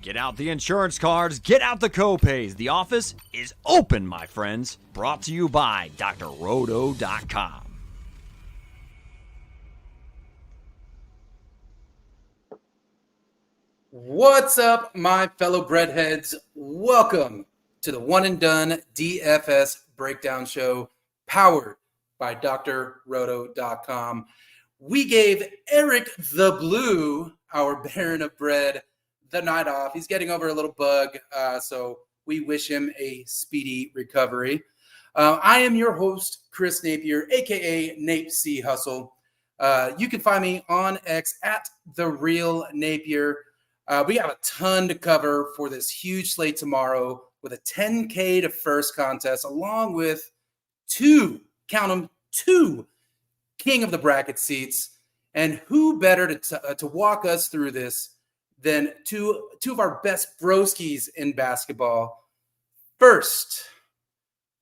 Get out the insurance cards, get out the copays. The office is open, my friends. Brought to you by drroto.com. What's up, my fellow breadheads? Welcome to the one and done DFS breakdown show powered by drroto.com. We gave Eric the Blue, our Baron of Bread, the night off. He's getting over a little bug, so we wish him a speedy recovery. I am your host, Chris Napier, aka Nape C Hustle. You can find me on X at The Real Napier. We have a ton to cover for this huge slate tomorrow with a 10K to first contest, along with two King of the Bracket seats. And who better to walk us through this than two of our best broskies in basketball. First,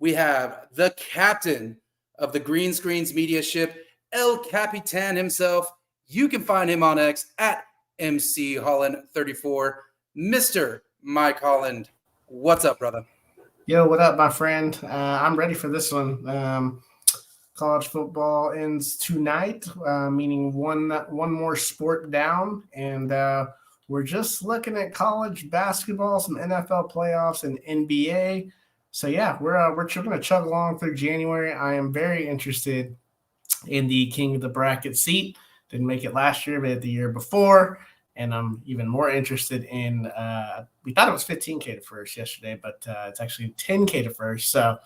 we have the captain of the Green Screens media ship, El Capitan himself. You can find him on X at MC Holland34. Mr. Mike Holland, what's up, brother? Yo, what up, my friend? I'm ready for this one. College football ends tonight, meaning one more sport down, and we're just looking at college basketball, some NFL playoffs, and NBA. So yeah, we're going to chug along through January. I am very interested in the King of the Bracket seat. Didn't make it last year, but the year before. And I'm even more interested in, we thought it was 15K to first yesterday, but it's actually 10K to first. So,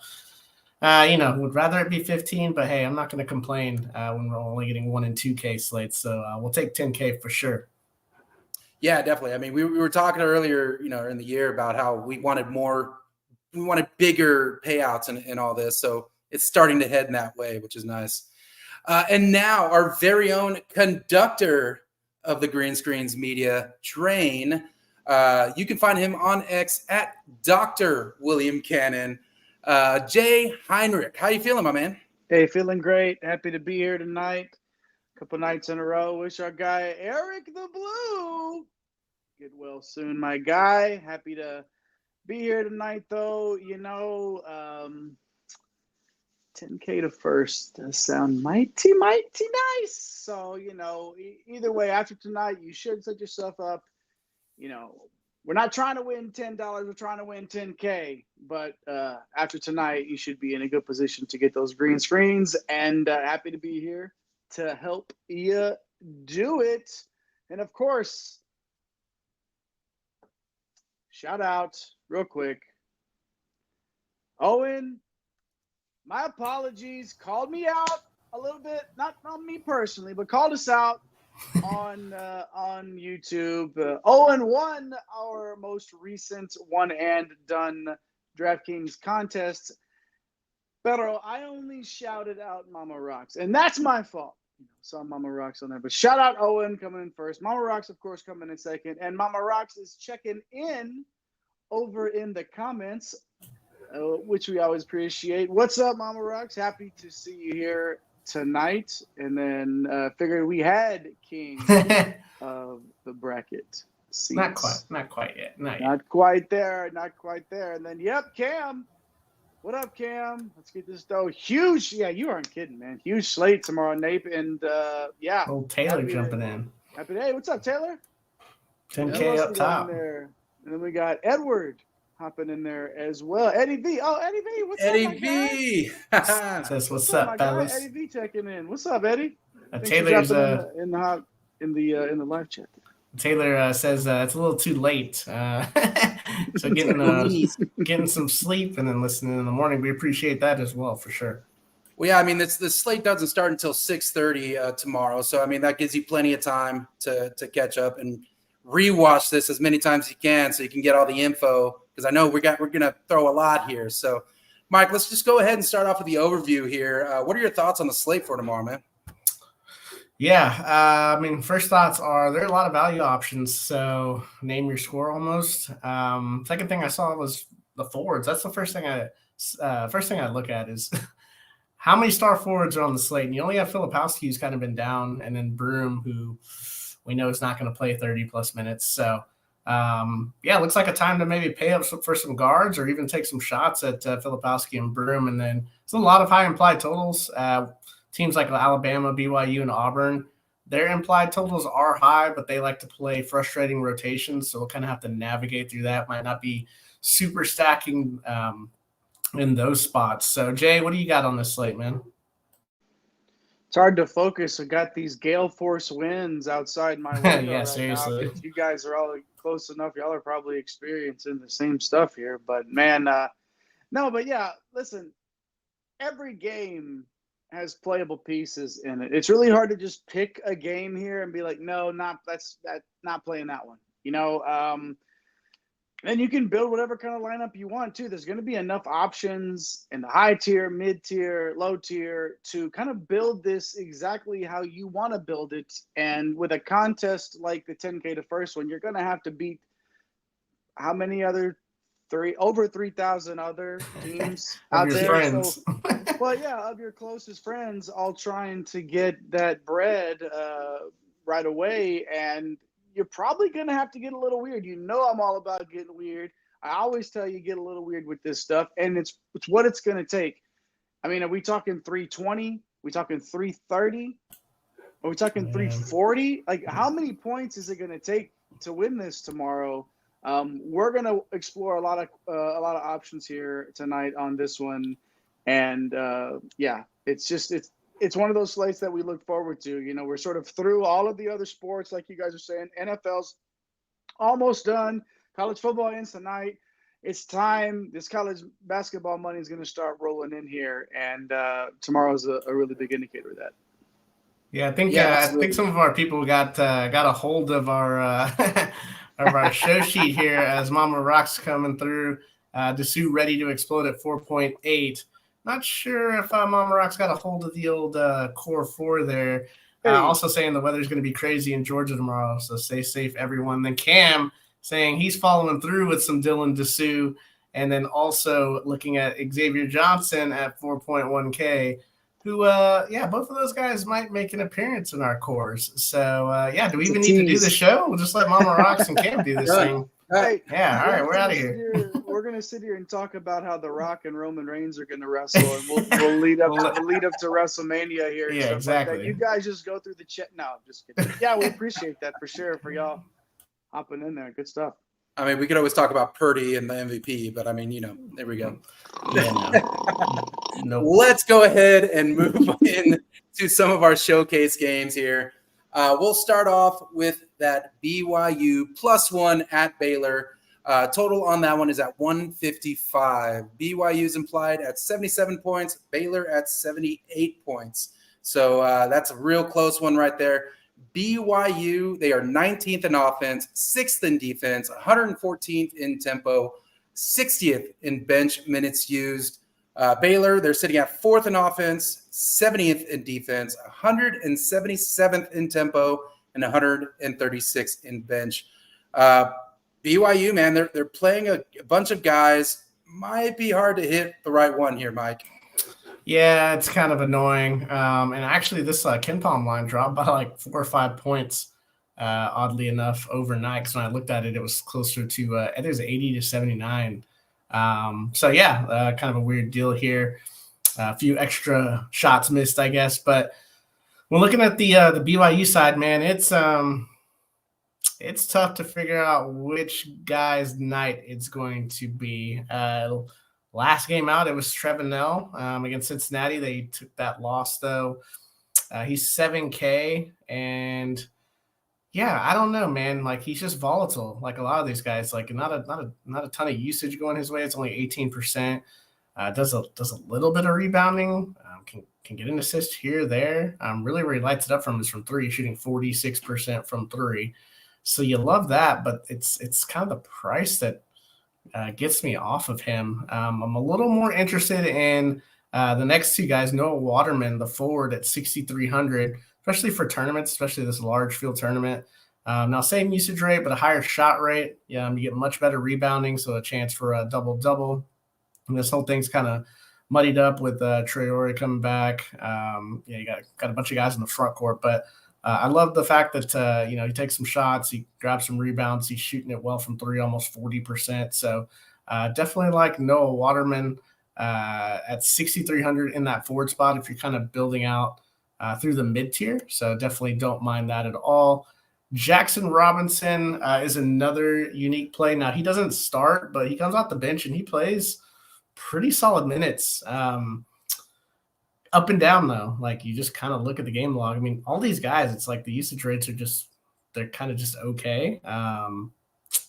would rather it be 15, but hey, I'm not going to complain when we're only getting 1 and 2K slates. So we'll take 10K for sure. Yeah, definitely. I mean, we were talking earlier, in the year about how we wanted bigger payouts and all this. So it's starting to head in that way, which is nice. And now our very own conductor of the Green Screens media train. You can find him on X at Dr. William Cannon. Jay Heinrich, how you feeling, my man? Hey, feeling great. Happy to be here tonight. Couple nights in a row. Wish our guy Eric the Blue get well soon, my guy. Happy to be here tonight, though. 10K to first does sound mighty nice. So, either way, after tonight, you should set yourself up. We're not trying to win $10. We're trying to win 10K. But after tonight, you should be in a good position to get those green screens. And happy to be here to help you do it. And, of course, shout out real quick. Owen, my apologies, called me out a little bit, not on me personally, but called us out on YouTube. Owen won our most recent one and done DraftKings contest. Pero I only shouted out Mama Rocks, and that's my fault. Saw Mama Rocks on there, but shout out Owen coming in first. Mama Rocks, of course, coming in second, and Mama Rocks is checking in over in the comments, which we always appreciate. What's up, Mama Rocks? Happy to see you here tonight. And then figured we had King of the Bracket seats. Not quite yet. Not quite there. And then, Cam. What up, Cam? Let's get this though. Huge. Yeah, you aren't kidding, man. Huge slate tomorrow, Nape. And Old Taylor jumping in. Hey, what's up, Taylor? 10K up top. There? And then we got Edward hopping in there as well. Eddie V. Oh, Eddie V. What's up, Eddie V. Says what's up, fellas? Eddie V checking in. What's up, Eddie? Taylor's in the live chat. Taylor says it's a little too late. So getting some sleep and then listening in the morning. We appreciate that as well, for sure. Well, yeah, I mean, the slate doesn't start until 6:30 tomorrow. So, I mean, that gives you plenty of time to catch up and rewatch this as many times as you can so you can get all the info, because I know we're going to throw a lot here. So, Mike, let's just go ahead and start off with the overview here. What are your thoughts on the slate for tomorrow, man? Yeah, first thoughts are there are a lot of value options, so name your score almost. Second thing I saw was the forwards. That's the first thing I look at is how many star forwards are on the slate. And you only have Filipowski, who's kind of been down, and then Broom, who we know is not going to play 30-plus minutes. So Yeah, looks like a time to maybe pay up for some guards or even take some shots at Filipowski and Broom. And then there's a lot of high implied totals. Teams like Alabama, BYU, and Auburn, their implied totals are high, but they like to play frustrating rotations. So we'll kind of have to navigate through that. Might not be super stacking in those spots. So, Jay, what do you got on this slate, man? It's hard to focus. I got these gale force winds outside my window Yeah, right seriously. now. You guys are all close enough. Y'all are probably experiencing the same stuff here. But, man, no, but, yeah, listen, every game has playable pieces in it. It's really hard to just pick a game here and be like, no, not playing that one. You know, and you can build whatever kind of lineup you want too. There's going to be enough options in the high tier, mid tier, low tier to kind of build this exactly how you want to build it. And with a contest like the 10K to first one, you're going to have to beat how many other over 3,000 other teams out there. Friends. So, well, yeah, of your closest friends, all trying to get that bread right away. And you're probably going to have to get a little weird. You know, I'm all about getting weird. I always tell you, get a little weird with this stuff. And it's what it's going to take. I mean, are we talking 320? Are we talking 330? Are we talking 340? Like, how many points is it going to take to win this tomorrow? We're going to explore a lot of options here tonight on this one. And yeah, it's one of those slates that we look forward to. You know, we're sort of through all of the other sports, like you guys are saying. NFL's almost done. College football ends tonight. It's time. This college basketball money is going to start rolling in here, and tomorrow's a really big indicator of that. Yeah, I think some of our people got a hold of our of our show sheet here as Mama Rock's coming through. Dessous ready to explode at 4.8. Not sure if Mama Rock's got a hold of the old Core Four there. Also saying the weather's going to be crazy in Georgia tomorrow, so stay safe, everyone. Then Cam saying he's following through with some Dylan Dessous, and then also looking at Xavier Johnson at 4.1K, who, both of those guys might make an appearance in our cores. So, do we even need to do the show? We'll just let Mama Rocks and Cam do this thing. Hey, yeah, all right, we're out of here. We're gonna sit here and talk about how The Rock and Roman Reigns are gonna wrestle, and we'll lead up to WrestleMania here. And yeah, stuff exactly. Like that. You guys just go through the chat. No, I'm just kidding. Yeah, we appreciate that for sure for y'all hopping in there. Good stuff. I mean, we could always talk about Purdy and the MVP, but I mean, you know, there we go. No. Let's go ahead and move in to some of our showcase games here. We'll start off with that BYU +1 at Baylor. Total on that one is at 155. BYU's implied at 77 points, Baylor at 78 points. So that's a real close one right there. BYU, they are 19th in offense, 6th in defense, 114th in tempo, 60th in bench minutes used. Baylor, they're sitting at 4th in offense, 70th in defense, 177th in tempo, and 136th in bench. BYU, man, they're playing a bunch of guys. Might be hard to hit the right one here, Mike. Yeah, it's kind of annoying. And actually, this KenPom line dropped by like 4 or 5 points, oddly enough, overnight. Because when I looked at it, it was closer to, I think it was 80 to 79. So, yeah, kind of a weird deal here. A few extra shots missed, I guess. But when looking at the BYU side, man, it's tough to figure out which guy's night it's going to be. Last game out, it was Trevenel against Cincinnati. They took that loss, though. He's 7K, and yeah, I don't know, man. Like, he's just volatile, like a lot of these guys. Like, not a ton of usage going his way. It's only 18%. Does a little bit of rebounding. Can get an assist here or there. Really where he lights it up from is from three, shooting 46% from three. So you love that, but it's kind of the price that gets me off of him. I'm a little more interested in the next two guys, Noah Waterman, the forward at 6,300, especially for tournaments, especially this large field tournament. Now, same usage rate, but a higher shot rate. You get much better rebounding, so a chance for a double-double. And this whole thing's kind of muddied up with Traore coming back. You got a bunch of guys in the front court, but I love the fact that, he takes some shots, he grabs some rebounds, he's shooting it well from three, almost 40%. So definitely like Noah Waterman at 6,300 in that forward spot if you're kind of building out through the mid-tier. So definitely don't mind that at all. Jackson Robinson is another unique play. Now, he doesn't start, but he comes off the bench and he plays pretty solid minutes. Up and down, though. Like, you just kind of look at the game log. I mean, all these guys, it's like the usage rates they're kind of just okay.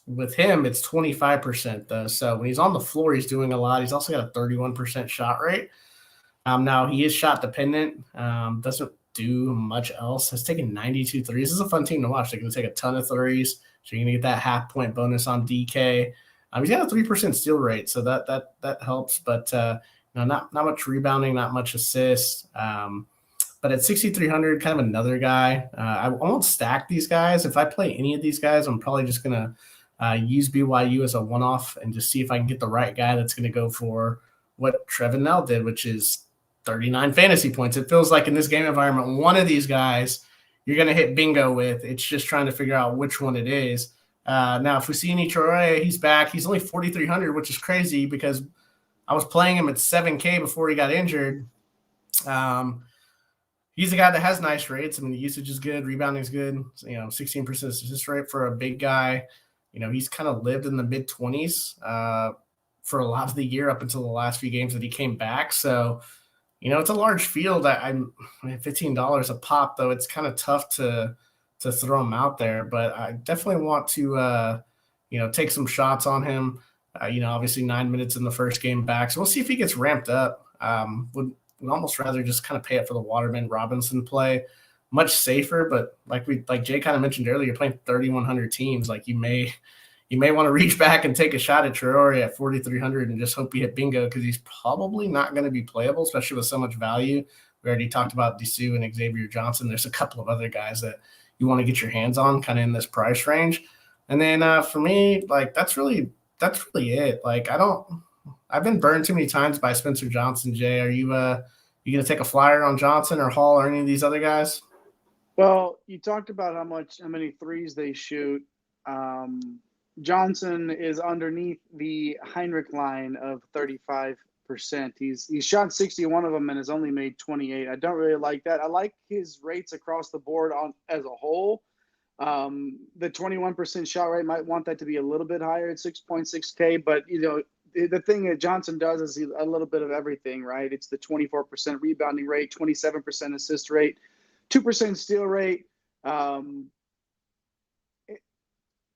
With him, it's 25%, though. So when he's on the floor, he's doing a lot. He's also got a 31% shot rate. Now, he is shot dependent. Doesn't do much else. Has taken 92 threes. This is a fun team to watch. They're going to take a ton of threes. So you're going to get that half-point bonus on DK. He's got a 3% steal rate, so that helps. But not much rebounding, not much assists. But at 6,300, kind of another guy. I won't stack these guys. If I play any of these guys, I'm probably just going to use BYU as a one-off and just see if I can get the right guy that's going to go for what Trevin Nell did, which is 39 fantasy points. It feels like in this game environment, one of these guys you're going to hit bingo with. It's just trying to figure out which one it is. Now, if we see any Troy, he's back. He's only 4,300, which is crazy because I was playing him at 7K before he got injured. He's a guy that has nice rates. I mean, the usage is good. Rebounding is good. 16% assist rate for a big guy. He's kind of lived in the mid-20s for a lot of the year up until the last few games that he came back. So, it's a large field. I'm $15 a pop, though. It's kind of tough to throw him out there. But I definitely want to, take some shots on him. Obviously 9 minutes in the first game back. So we'll see if he gets ramped up. Would almost rather just kind of pay it for the Waterman Robinson play. Much safer, but like Jay kind of mentioned earlier, you're playing 3,100 teams. Like you may want to reach back and take a shot at Traore at 4,300 and just hope you hit bingo because he's probably not going to be playable, especially with so much value. We already talked about Dessou and Xavier Johnson. There's a couple of other guys that you want to get your hands on kind of in this price range. And then for me, like that's really it. Like I've been burned too many times by Spencer Johnson. Jay, are you going to take a flyer on Johnson or Hall or any of these other guys? Well, you talked about how many threes they shoot. Johnson is underneath the Heinrich line of 35%. He's shot 61 of them and has only made 28. I don't really like that. I like his rates across the board as a whole. The 21% shot rate might want that to be a little bit higher at 6.6K, but the thing that Johnson does is a little bit of everything, right? It's the 24% rebounding rate, 27% assist rate, 2% steal rate.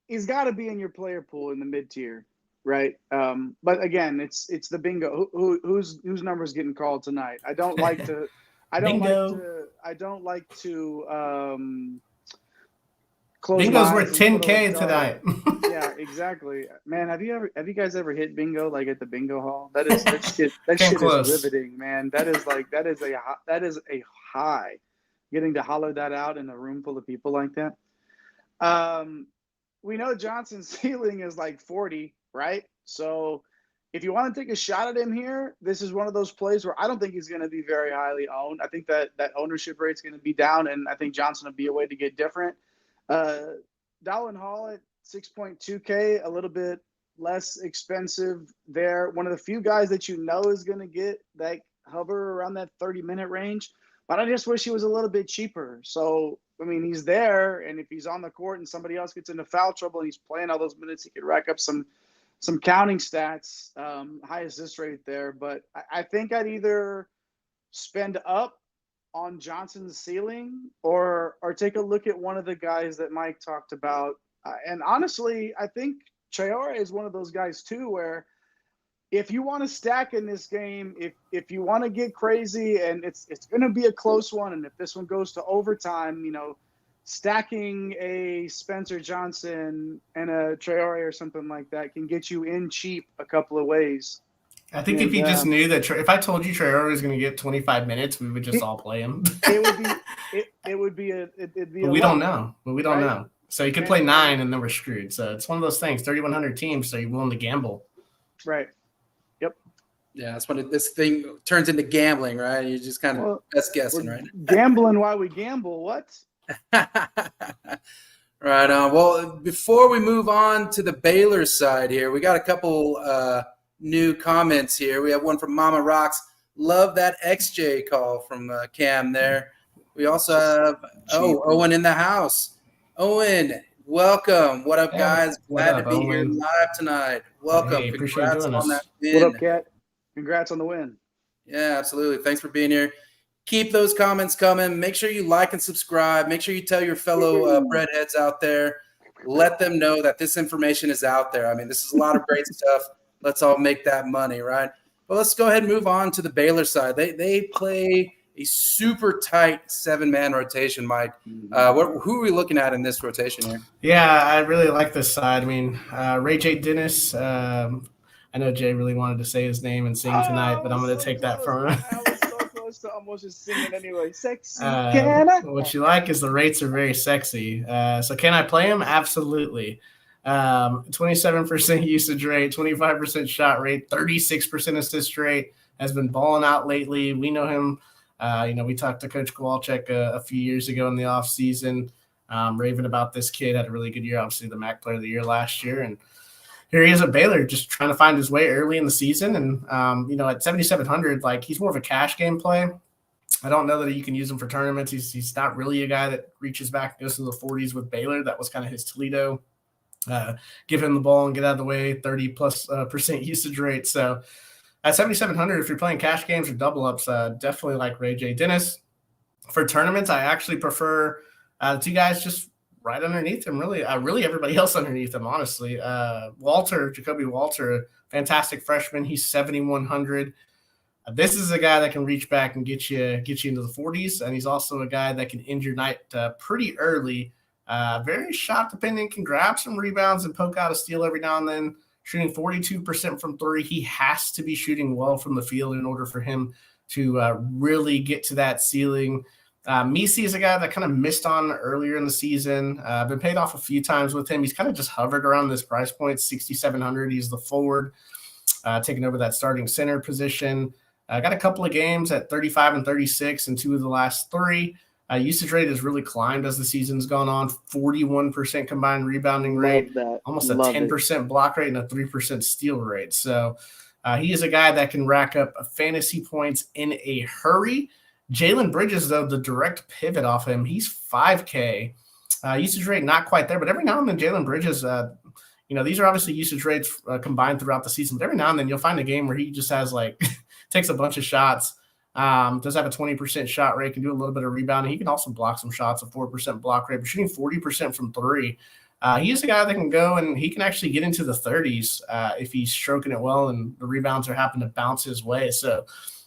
He's got to be in your player pool in the mid tier, right? But again, it's the bingo. Whose number's getting called tonight? I don't like to. I don't like to. Bingo's worth 10K tonight. Yeah, exactly. Man, have you guys ever hit bingo like at the bingo hall? That shit is riveting, man. That is a high. Getting to holler that out in a room full of people like that. We know Johnson's ceiling is like 40, right? So if you want to take a shot at him here, this is one of those plays where I don't think he's going to be very highly owned. I think that ownership rate's going to be down, and I think Johnson will be a way to get different. Dallin Hall at 6.2K, a little bit less expensive there. One of the few guys that is going to get that hover around that 30-minute range, but I just wish he was a little bit cheaper. So, I mean, he's there, and if he's on the court and somebody else gets into foul trouble and he's playing all those minutes, he could rack up some counting stats, high assist rate there. But I think I'd either spend up on Johnson's ceiling or take a look at one of the guys that Mike talked about. And honestly, I think Traore is one of those guys too, where if you want to stack in this game, if you want to get crazy and it's going to be a close one, and if this one goes to overtime, stacking a Spencer Johnson and a Traore or something like that can get you in cheap a couple of ways. I think if you just knew that, if I told you Traore was going to get 25 minutes, we would just all play him. It would be a. But we don't know. So you could play 9 and then we're screwed. So it's one of those things. 3,100 teams, so you're willing to gamble. Right. Yep. Yeah, that's when this thing turns into gambling, right? You're just kind of best guessing, right? Gambling while we gamble. What? Right on. Well, before we move on to the Baylor side here, we got a couple new comments here. We have one from Mama Rocks. Love that XJ call from Cam there. We also have Owen in the house. Owen, welcome. What up, guys? Glad to be here live tonight. Welcome. Hey, appreciate you doing on this. that win. What up, Kat? Congrats on the win. Yeah, absolutely. Thanks for being here. Keep those comments coming. Make sure you like and subscribe. Make sure you tell your fellow breadheads out there. Let them know that this information is out there. I mean, this is a lot of great stuff. Let's all make that money, right? Well, let's go ahead and move on to the Baylor side. They play a super tight 7-man rotation, Mike. Who are we looking at in this rotation here? Yeah, I really like this side. I mean, Ray J. Dennis, I know Jay really wanted to say his name and sing tonight, but I'm going to take that from him. I was so close to almost just singing anyway. Sexy, can I? What you like is the rates are very sexy. So can I play him? Absolutely. 27% usage rate, 25% shot rate, 36% assist rate, has been balling out lately. We know him. We talked to Coach Kowalczyk a few years ago in the offseason, raving about this kid. Had a really good year, obviously the MAC Player of the Year last year. And here he is at Baylor, just trying to find his way early in the season. And, at 7,700, like, he's more of a cash game play. I don't know that you can use him for tournaments. He's not really a guy that reaches back and goes to the 40s with Baylor. That was kind of his Toledo. Give him the ball and get out of the way, 30+% usage rate. So at 7,700, if you're playing cash games or double ups, definitely like Ray J. Dennis. For tournaments, I actually prefer the two guys just right underneath him, really everybody else underneath him, honestly. Jacoby Walter, fantastic freshman. He's 7,100. This is a guy that can reach back and get you into the 40s, and he's also a guy that can end your night pretty early. Very shot dependent, can grab some rebounds and poke out a steal every now and then. Shooting 42% from three. He has to be shooting well from the field in order for him to really get to that ceiling. Misi is a guy that kind of missed on earlier in the season. Been paid off a few times with him. He's kind of just hovered around this price point, 6,700. He's the forward, taking over that starting center position. Got a couple of games at 35 and 36 in 2 of the last 3. Usage rate has really climbed as the season's gone on. 41% combined rebounding rate, almost a 10% block rate, and a 3% steal rate. So he is a guy that can rack up fantasy points in a hurry. Jalen Bridges, though, the direct pivot off him, he's 5K. Usage rate not quite there, but every now and then Jalen Bridges, these are obviously usage rates combined throughout the season, but every now and then you'll find a game where he just has takes a bunch of shots. Does have a 20% shot rate, can do a little bit of rebounding. He can also block some shots, a 4% block rate, but shooting 40% from 3. He is a guy that can go and he can actually get into the 30s if he's stroking it well and the rebounds are happening to bounce his way. So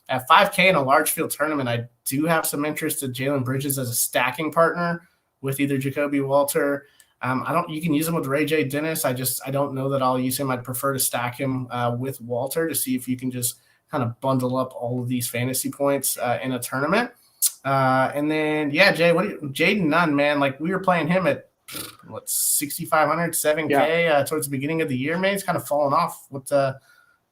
at 5K in a large field tournament, I do have some interest in Jalen Bridges as a stacking partner with either Jacoby Walter. You can use him with Ray J. Dennis. I don't know that I'll use him. I'd prefer to stack him with Walter to see if you can just kind of bundle up all of these fantasy points in a tournament. And then, Jay, Jaden Nunn, man, we were playing him at 6,500, 7K towards the beginning of the year, man. He's kind of fallen off. What are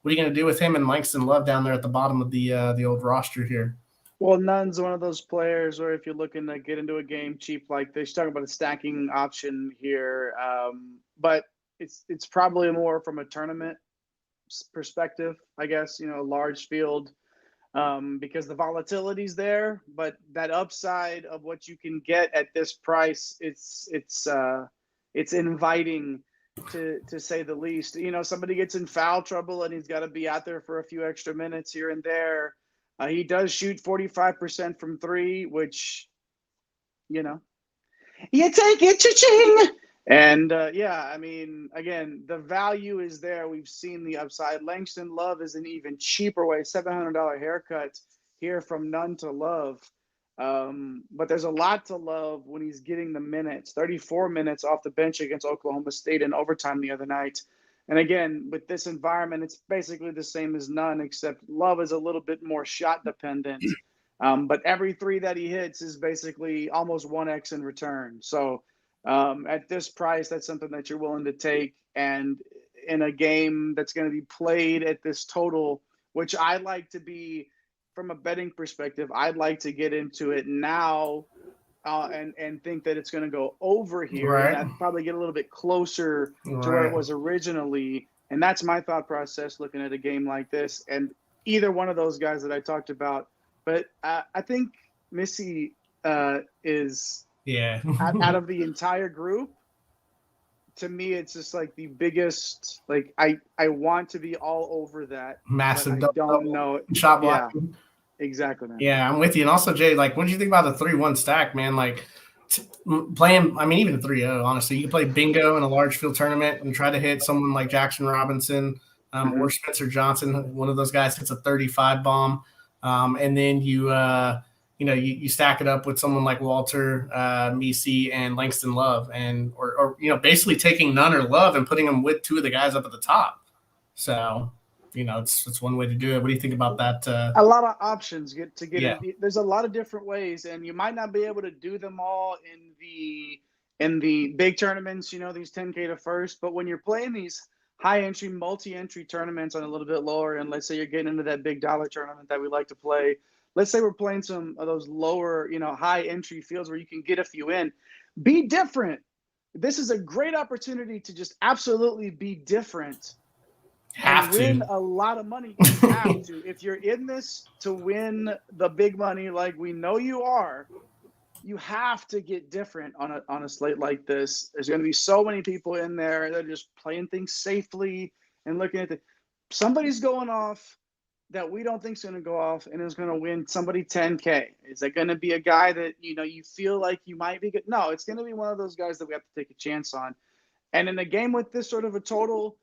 you going to do with him and Langston Love down there at the bottom of the old roster here? Well, Nunn's one of those players where if you're looking to get into a game cheap like this, you're talking about a stacking option here. But it's probably more from a tournament perspective, I guess, a large field, because the volatility's there, but that upside of what you can get at this price, it's inviting to say the least. Somebody gets in foul trouble and he's got to be out there for a few extra minutes here and there. He does shoot 45% from 3, which, you take it, cha-ching. And, again, the value is there. We've seen the upside. Langston Love is an even cheaper way, $700 haircut here from Nunn to Love. But there's a lot to love when he's getting the minutes, 34 minutes off the bench against Oklahoma State in overtime the other night. And, again, with this environment, it's basically the same as Nunn, except Love is a little bit more shot dependent. But every 3 that he hits is basically almost 1x in return. So, at this price, that's something that you're willing to take. And in a game that's going to be played at this total, which I like to be, from a betting perspective, I'd like to get into it now and think that it's going to go over here. Right. And I'd probably get a little bit closer to where it was originally. And that's my thought process looking at a game like this. And either one of those guys that I talked about. But I think Missy is out of the entire group. To me, it's just like the biggest. Like I want to be all over that. Massive. I don't know. Shot blocking. Yeah, exactly, man. Yeah, I'm with you. And also, Jay, like, what do you think about the 3-1 stack, man? Like, playing, I mean, even a 3-0, honestly. You can play bingo in a large field tournament and try to hit someone like Jackson Robinson or Spencer Johnson. One of those guys hits a 35 bomb. And then you stack it up with someone like Walter, Misi, and Langston Love, and or basically taking none or Love and putting them with two of the guys up at the top. So, it's one way to do it. What do you think about that? A lot of options There's a lot of different ways, and you might not be able to do them all in the big tournaments. These 10K to first, but when you're playing these high entry, multi-entry tournaments on a little bit lower, and let's say you're getting into that big dollar tournament that we like to play. Let's say we're playing some of those lower, high entry fields where you can get a few in. Be different. This is a great opportunity to just absolutely be different. Win a lot of money. You have to. If you're in this to win the big money like we know you are, you have to get different on a slate like this. There's going to be so many people in there that are just playing things safely and looking at somebody's going off that we don't think is going to go off and is going to win somebody 10K. Is that going to be a guy that you feel like you might be good? No, it's going to be one of those guys that we have to take a chance on. And in a game with this sort of a total,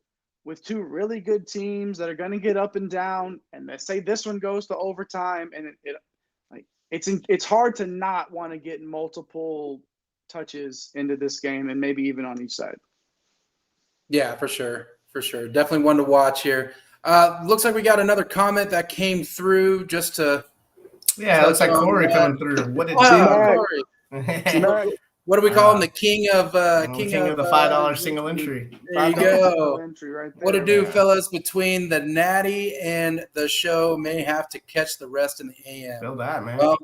with two really good teams that are going to get up and down, and they say this one goes to overtime, and it's hard to not want to get multiple touches into this game, and maybe even on each side. Yeah, for sure. Definitely one to watch here. Looks like we got another comment that came through just to. Yeah, it looks like Corey coming through. What did Corey? What do we call him? The king of the $5 single entry. There you go. Entry right there. What to do, fellas? Between the natty and the show, may have to catch the rest in the AM. Feel that, man. Well,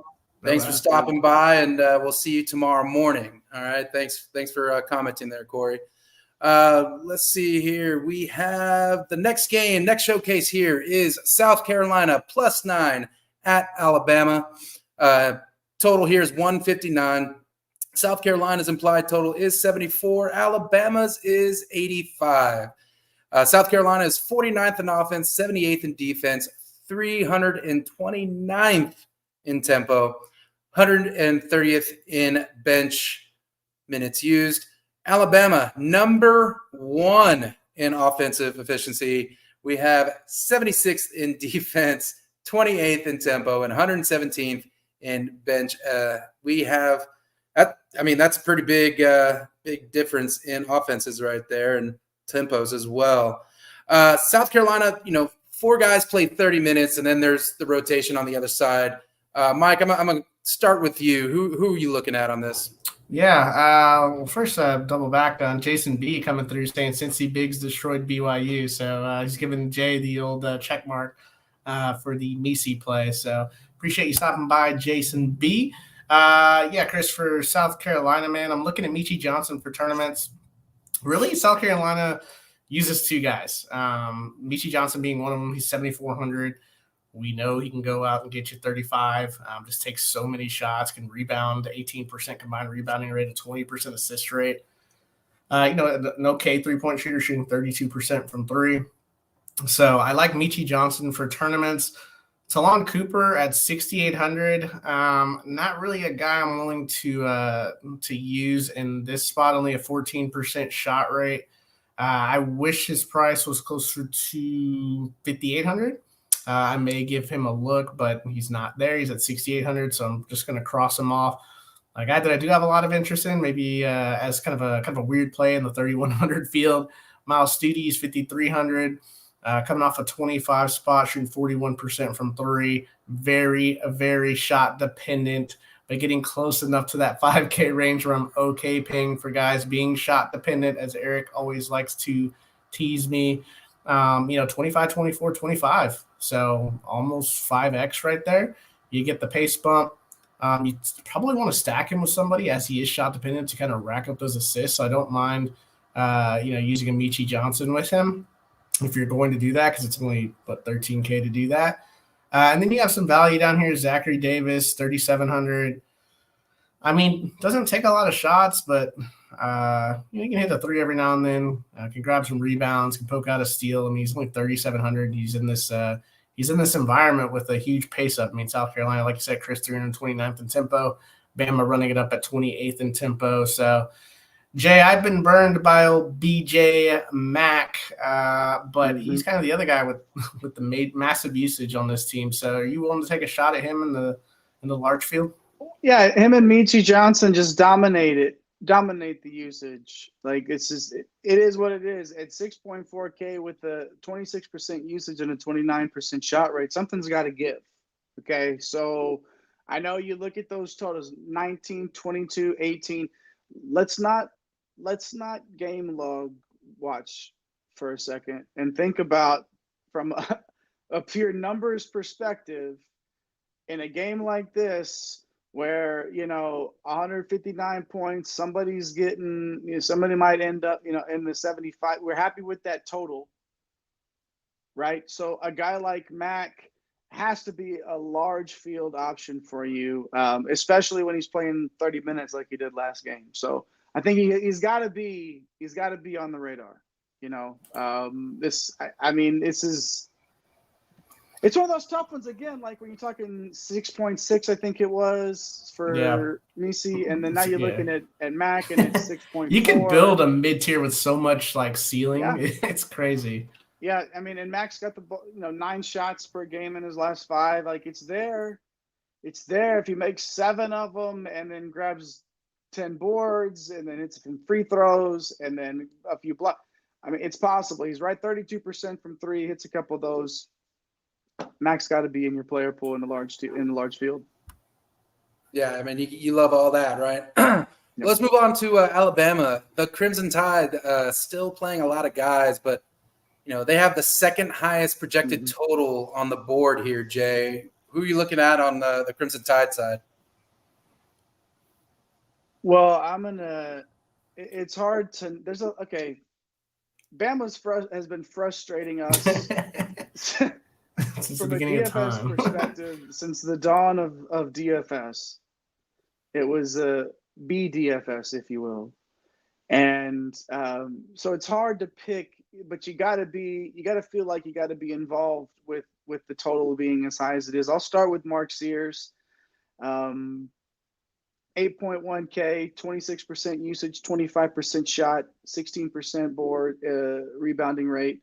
thanks for stopping by, and we'll see you tomorrow morning. All right. Thanks for commenting there, Corey. Let's see here. We have the next game. Next showcase here is South Carolina +9 at Alabama. Total here is 159. South Carolina's implied total is 74. Alabama's is 85. South Carolina is 49th in offense, 78th in defense, 329th in tempo, 130th in bench minutes used. Alabama, number 1 in offensive efficiency. We have 76th in defense, 28th in tempo, and 117th in bench. We have that's a pretty big difference in offenses right there, and tempos as well. South Carolina, 4 guys played 30 minutes, and then there's the rotation on the other side. Mike, I'm going to start with you. Who are you looking at on this? Yeah, first double back on Jason B coming through saying Cincy Bigs destroyed BYU. So he's giving Jay the old check mark for the Misi play. So appreciate you stopping by, Jason B. Chris, for South Carolina, man, I'm looking at Michi Johnson for tournaments. Really, South Carolina uses 2 guys. Michi Johnson being one of them. He's 7,400. We know he can go out and get you 35. Just takes so many shots, can rebound, 18% combined rebounding rate, a 20% assist rate. An okay three-point shooter, shooting 32% from 3. So I like Michi Johnson for tournaments. Talon Cooper at 6,800. Not really a guy I'm willing to use in this spot. Only a 14% shot rate. I wish his price was closer to 5,800. I may give him a look, but he's not there. He's at 6,800, so I'm just going to cross him off. A guy that I do have a lot of interest in, maybe as kind of a weird play in the 3,100 field. Miles Studi is 5,300. Coming off a 25 spot, shooting 41% from 3. Very shot dependent, but getting close enough to that 5K range where I'm okay paying for guys being shot dependent, as Eric always likes to tease me. 25, 24, 25. So almost 5X right there. You get the pace bump. You probably want to stack him with somebody as he is shot dependent to kind of rack up those assists. So I don't mind, using a Michi Johnson with him if you're going to do that, because it's only $13K to do that. And then you have some value down here. Zachary Davis, 3,700. I mean, doesn't take a lot of shots, but you can hit a three every now and then. Can grab some rebounds, can poke out a steal. I mean, he's only 3,700. He's in this environment with a huge pace up. I mean, South Carolina, like you said, Chris, 329th in tempo. Bama running it up at 28th in tempo. So, Jay, I've been burned by old BJ Mack, but he's kind of the other guy with the massive usage on this team. So, are you willing to take a shot at him in the large field? Yeah, him and Michi Johnson just dominate the usage. Like, it is what it is. At 6.4K with a 26% usage and a 29% shot rate, something's got to give. Okay, so I know you look at those totals, 19, 22, 18. Let's not game log watch for a second and think about from a pure numbers perspective in a game like this, where 159 points, somebody's getting, somebody might end up in the 75. We're happy with that total, right? So a guy like Mack has to be a large field option for you, especially when he's playing 30 minutes like he did last game. So I think he's got to be on the radar. It's one of those tough ones again, like when you're talking 6.6, I think it was for Misi, and then now you're looking at Mac and it's 6.4. You can build a mid tier with so much like ceiling. Yeah. It's crazy. Yeah, I mean, and Mac's got the 9 shots per game in his last 5. Like, it's there. It's there. If he makes 7 of them and then grabs 10 boards and then hits some free throws and then a few blocks, I mean, it's possible. He's right 32% from 3, hits a couple of those. Mac's got to be in your player pool in the large field. Yeah, I mean, you love all that, right? Yep. Let's move on to Alabama. The Crimson Tide still playing a lot of guys, but they have the second highest projected total on the board here. Jay, who are you looking at on the Crimson Tide side? Well, it's hard to. Bama's has been frustrating us. Since From the a beginning of DFS time. perspective, since the dawn of DFS, it was a BDFS, if you will, and so it's hard to pick. But you got to feel like you got to be involved with the total being as high as it is. I'll start with Mark Sears, 8.1K, 26% usage, 25% shot, 16% board rebounding rate.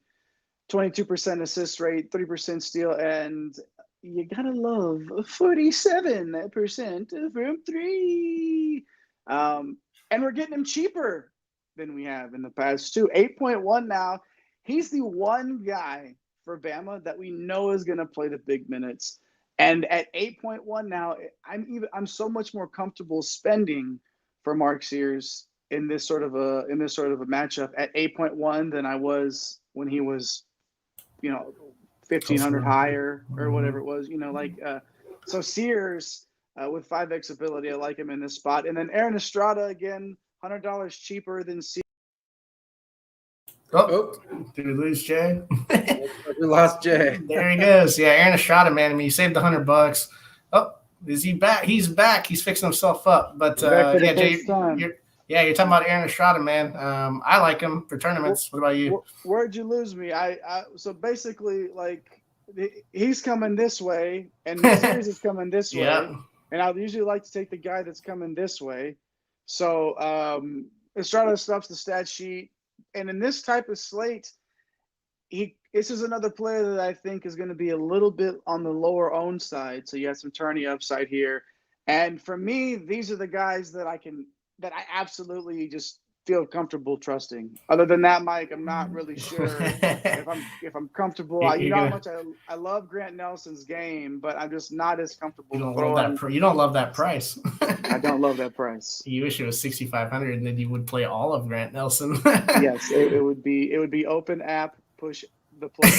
22% assist rate, 3% steal, and you gotta love 47% from 3. And we're getting him cheaper than we have in the past too. 8.1 now. He's the one guy for Bama that we know is gonna play the big minutes. And at 8.1 now, I'm so much more comfortable spending for Mark Sears in this sort of a matchup at 8.1 than I was when he was 1,500 higher or whatever it was, so Sears with 5x ability, I like him in this spot. And then Aaron Estrada, again, $100 cheaper than Sears. Oh, did we lose Jay? We lost Jay. There he goes. Yeah, Aaron Estrada, man. I mean, he saved $100. Oh, is he back? He's back. He's fixing himself up. But Jay, you're talking about Aaron Estrada, man. I like him for tournaments. What about you? Where'd you lose me? So basically, like, he's coming this way, and the series is coming this way. And I usually like to take the guy that's coming this way. So Estrada stuffs the stat sheet, and in this type of slate, this is another player that I think is going to be a little bit on the lower owned side. So you have some tourney upside here, and for me, these are the guys that I absolutely just feel comfortable trusting. Other than that, Mike, I'm not really sure if I'm comfortable. You know how much I love Grant Nelson's game, but I'm just not as comfortable. You don't love that price. I don't love that price. You wish it was 6,500, and then you would play all of Grant Nelson. Yes, it would be open app, push the play.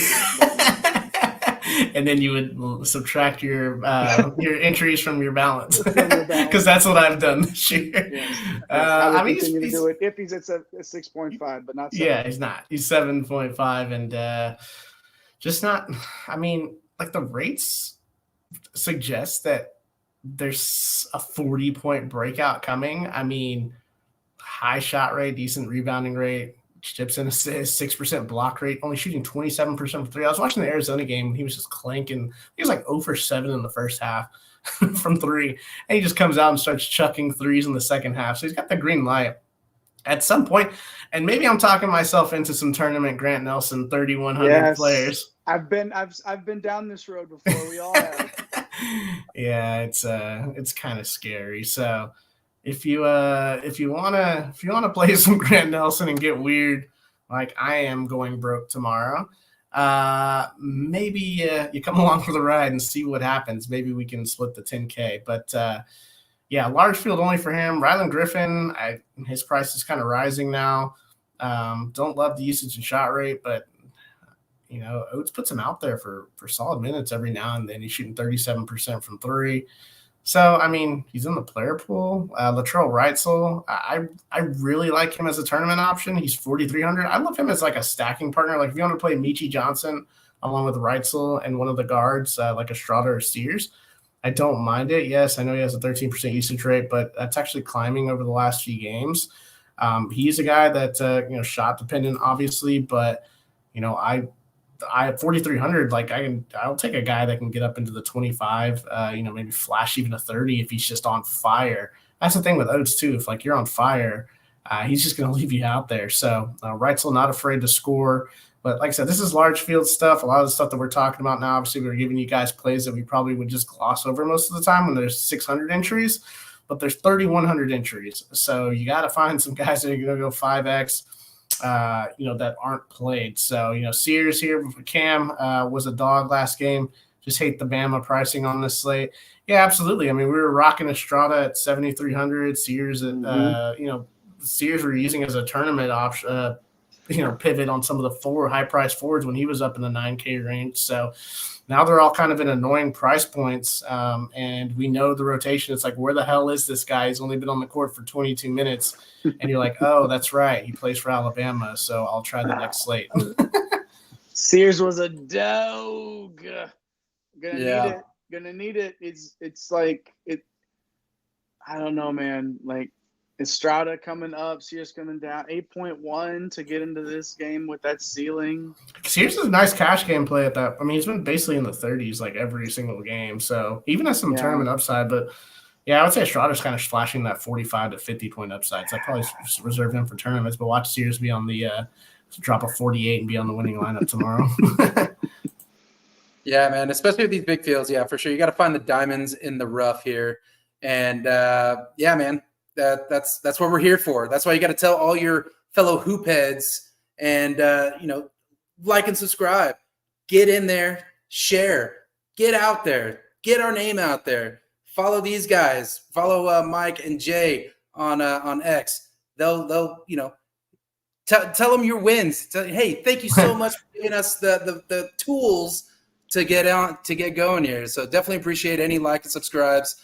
and then you would subtract your entries from your balance, because that's what I've done this year. Yes. I will continue to do it if he's at 6.5, but not 7. Yeah, he's not. He's 7.5, and just not. I mean, like the rates suggest that there's a 40-point breakout coming. I mean, high shot rate, decent rebounding rate, chips and assists, 6% block rate, only shooting 27% from three. I was watching the Arizona game, and he was just clanking. He was like 0 for 7 in the first half from three, and he just comes out and starts chucking threes in the second half. So he's got the green light at some point. And maybe I'm talking myself into some tournament Grant Nelson 3,100 players. I've been down this road before. We all have. Yeah, it's kind of scary. So if you wanna play some Grant Nelson and get weird, like I am going broke tomorrow, maybe you come along for the ride and see what happens. Maybe we can split the 10K. But yeah, large field only for him. Rylan Griffin, his price is kind of rising now. Don't love the usage and shot rate, but Oates puts him out there for solid minutes every now and then. He's shooting 37% from three. So, I mean, he's in the player pool. Latrell Wrightsell, I really like him as a tournament option. He's 4,300. I love him as like a stacking partner. Like if you want to play Michi Johnson along with Wrightsell and one of the guards like Estrada or Sears, I don't mind it. Yes, I know he has a 13% usage rate, but that's actually climbing over the last few games. He's a guy that's shot dependent, obviously, but I at 4,300, like I'll take a guy that can get up into the 25, maybe flash even a 30 if he's just on fire. That's the thing with Oates too. If like you're on fire, he's just going to leave you out there. So Wrightsell not afraid to score. But like I said, this is large field stuff. A lot of the stuff that we're talking about now, obviously we're giving you guys plays that we probably would just gloss over most of the time when there's 600 entries, but there's 3,100 entries. So you got to find some guys that are going to go 5X. That aren't played. So, Sears here, Cam was a dog last game. Just hate the Bama pricing on this slate. Yeah, absolutely. I mean, we were rocking Estrada at 7,300. Sears at, Sears were using as a tournament option, pivot on some of the four high-priced forwards when he was up in the 9K range. So now they're all kind of in annoying price points, and we know the rotation. It's like, where the hell is this guy? He's only been on the court for 22 minutes. And you're like, oh, that's right. He plays for Alabama, so I'll try the next slate. Sears was a dog. Gonna need it. It's like it. I don't know, man. Like Estrada coming up, Sears coming down. 8.1 to get into this game with that ceiling. Sears is a nice cash game play at that. I mean, he's been basically in the 30s like every single game, so even has some tournament upside, but. Yeah, I would say Estrada's kind of flashing that 45 to 50-point upside. So I probably reserve him for tournaments, but watch Sears be on the drop a 48 and be on the winning lineup tomorrow. Yeah, man, especially with these big fields. Yeah, for sure. You got to find the diamonds in the rough here. And yeah, man, that's what we're here for. That's why you got to tell all your fellow hoop heads and, like and subscribe. Get in there, share, get out there, get our name out there. Follow these guys. Follow Mike and Jay on X. They'll tell them your wins. Hey, thank you so much for giving us the tools to get going here. So definitely appreciate any like and subscribes.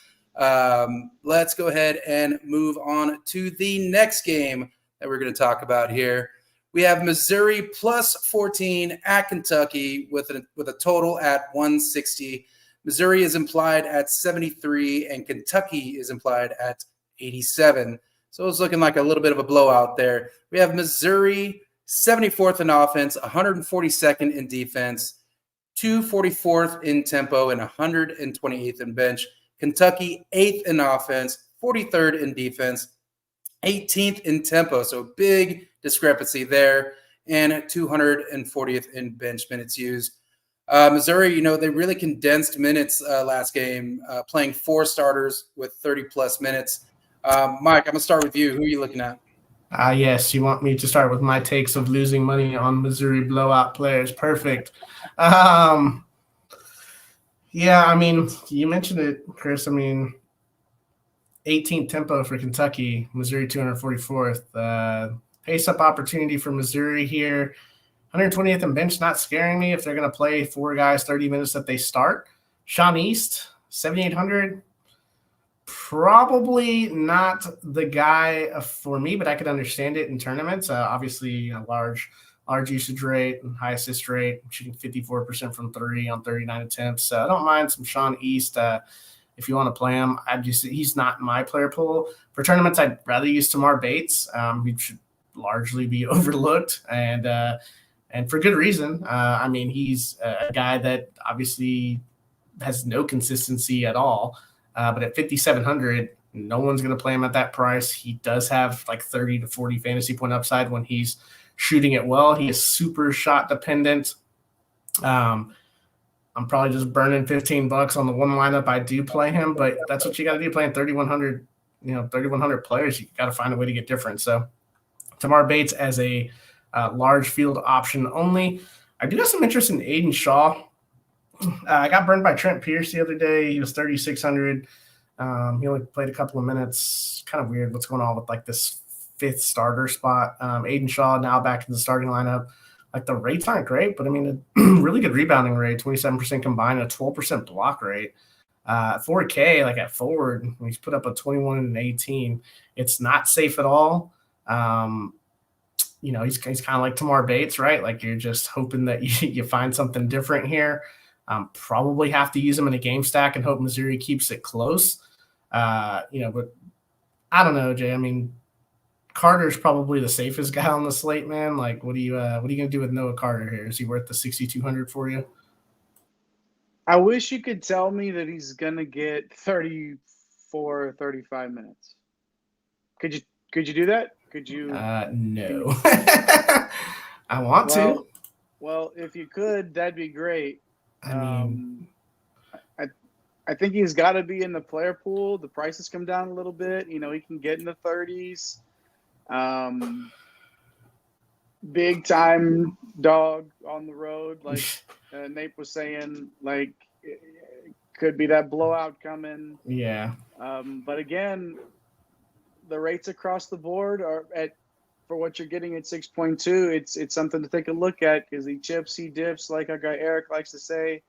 Let's go ahead and move on to the next game that we're going to talk about here. We have Missouri plus 14 at Kentucky with a total at 160. Missouri is implied at 73, and Kentucky is implied at 87. So it's looking like a little bit of a blowout there. We have Missouri 74th in offense, 142nd in defense, 244th in tempo, and 128th in bench. Kentucky 8th in offense, 43rd in defense, 18th in tempo. So big discrepancy there, and 240th in bench minutes used. Missouri, they really condensed minutes last game, playing 4 starters with 30-plus minutes. Mike, I'm going to start with you. Who are you looking at? Yes, you want me to start with my takes of losing money on Missouri blowout players. Perfect. Yeah, I mean, you mentioned it, Chris. I mean, 18th tempo for Kentucky, Missouri 244th. Pace-up opportunity for Missouri here. 120th and bench not scaring me if they're going to play 4 guys 30 minutes that they start. Sean East, 7,800. Probably not the guy for me, but I could understand it in tournaments. Obviously, large usage rate and high assist rate, shooting 54% from 3 on 39 attempts. I don't mind some Sean East if you want to play him. He's not in my player pool. For tournaments, I'd rather use Tamar Bates. He should largely be overlooked, and for good reason. He's a guy that obviously has no consistency at all. But at 5,700, no one's going to play him at that price. He does have like 30 to 40 fantasy point upside when he's shooting it well. He is super shot dependent. I'm probably just burning $15 on the one lineup I do play him, but that's what you got to do playing 3,100. 3,100 players. You got to find a way to get different. So Tamar Bates as a large field option only. I do have some interest in Aiden Shaw. I got burned by Trent Pierce the other day. He was 3,600. He only played a couple of minutes. Kind of weird what's going on with like this 5th starter spot. Aiden Shaw now back in the starting lineup. Like the rates aren't great, but a really good rebounding rate, 27% combined, a 12% block rate. 4K, like at forward, he's put up a 21 and 18. It's not safe at all. He's kind of like Tamar Bates, right? Like you're just hoping that you find something different here. Probably have to use him in a game stack and hope Missouri keeps it close. But I don't know, Jay. Carter's probably the safest guy on the slate, man. Like, what are you gonna do with Noah Carter here? Is he worth the 6,200 for you? I wish you could tell me that he's gonna get 34, 35 minutes. Could you do that? Could you? No. I want to. Well, if you could, that'd be great. I think he's got to be in the player pool. The prices come down a little bit. He can get in the 30s. Big time dog on the road, like Nate was saying. Like, could be that blowout coming. Yeah. But again, the rates across the board are for what you're getting at 6.2. It's something to take a look at because he chips, he dips, like our guy Eric likes to say.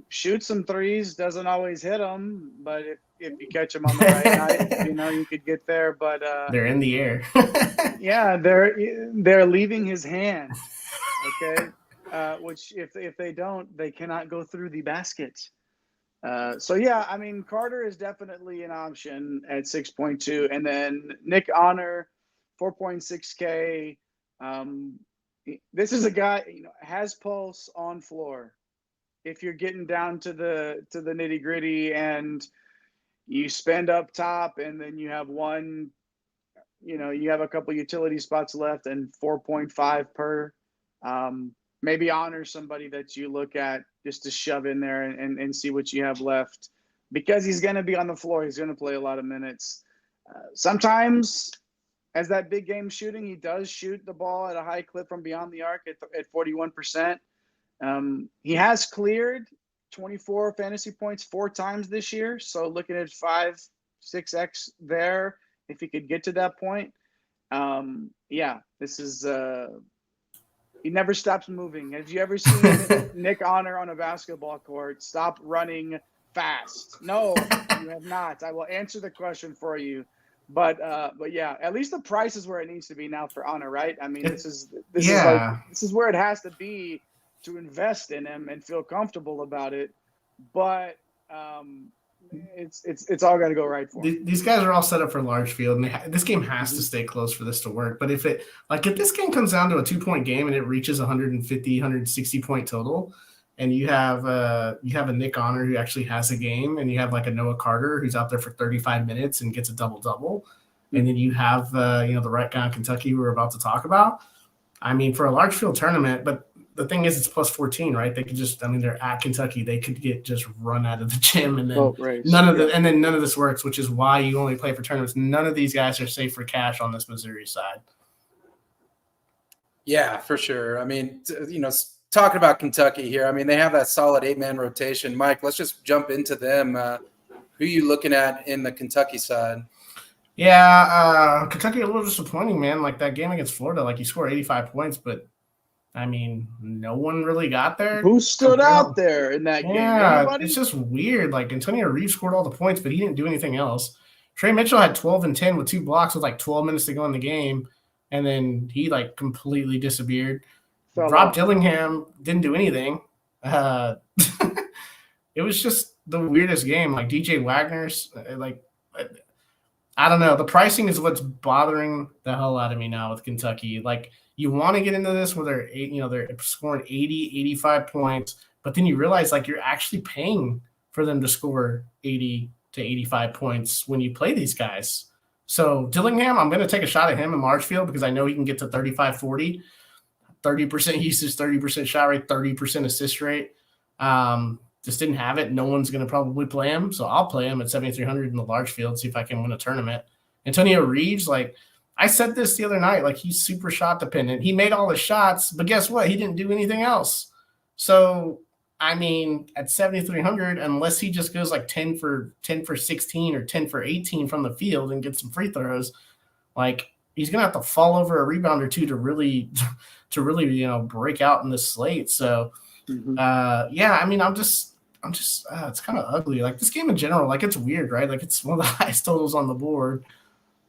Shoots some threes, doesn't always hit them, but if you catch them on the right night, you could get there. But they're in the air. Yeah, they're leaving his hand. Okay, which if they don't, they cannot go through the basket. So yeah, Carter is definitely an option at 6.2, and then Nick Honor, 4.6K. This is a guy has pulse on floor. If you're getting down to the nitty gritty and you spend up top and then you have you have a couple utility spots left and 4.5 per, maybe honor somebody that you look at just to shove in there and see what you have left because he's going to be on the floor. He's going to play a lot of minutes. Sometimes as that big game shooting, he does shoot the ball at a high clip from beyond the arc at 41%. He has cleared 24 fantasy points 4 times this year. So looking at 5, 6x there, if he could get to that point. This is he never stops moving. Have you ever seen Nick Honor on a basketball court stop running fast? No, you have not. I will answer the question for you. But yeah, at least the price is where it needs to be now for Honor, right? This is where it has to be to invest in him and feel comfortable about it, but it's all got to go right for him. These guys are all set up for large field, and this game has to stay close for this to work. But if this game comes down to a 2-point game and it reaches 150, 160 point total, and you have a Nick Honor who actually has a game, and you have like a Noah Carter who's out there for 35 minutes and gets a double-double, and then you have the right guy in Kentucky who we're about to talk about. For a large field tournament, but the thing is, it's plus 14, right? They could just, they're at Kentucky. They could get just run out of the gym, and then none of this works, which is why you only play for tournaments. None of these guys are safe for cash on this Missouri side. Yeah, for sure. Talking about Kentucky here, they have that solid 8-man rotation. Mike, let's just jump into them. Who are you looking at in the Kentucky side? Yeah, Kentucky a little disappointing, man. Like that game against Florida, like you score 85 points, but I mean, no one really got there. Who stood out there in that game? Anybody? It's just weird. Like, Antonio Reeves scored all the points, but he didn't do anything else. Trey Mitchell had 12 and 10 with 2 blocks with like 12 minutes to go in the game, and then he like completely disappeared. Rob Dillingham didn't do anything. It was just the weirdest game. Like DJ Wagner's, like, I don't know. The pricing is what's bothering the hell out of me now with Kentucky. Like, you want to get into this where they're scoring 80, 85 points, but then you realize like you're actually paying for them to score 80 to 85 points when you play these guys. So Dillingham, I'm going to take a shot at him in Marshfield because I know he can get to 35, 40, 30% usage, 30% shot rate, 30% assist rate. Just didn't have it. No one's going to probably play him. So I'll play him at 7,300 in the large field, see if I can win a tournament. Antonio Reeves, like, I said this the other night, like, he's super shot dependent. He made all the shots, but guess what? He didn't do anything else. So, I mean, at 7,300, unless he just goes like 10 for 16 or 10 for 18 from the field and gets some free throws, like, he's going to have to fall over a rebound or two to really, break out in this slate. So, I mean, I'm just it's kind of ugly. Like, this game in general, like, it's weird, right? Like, it's one of the highest totals on the board,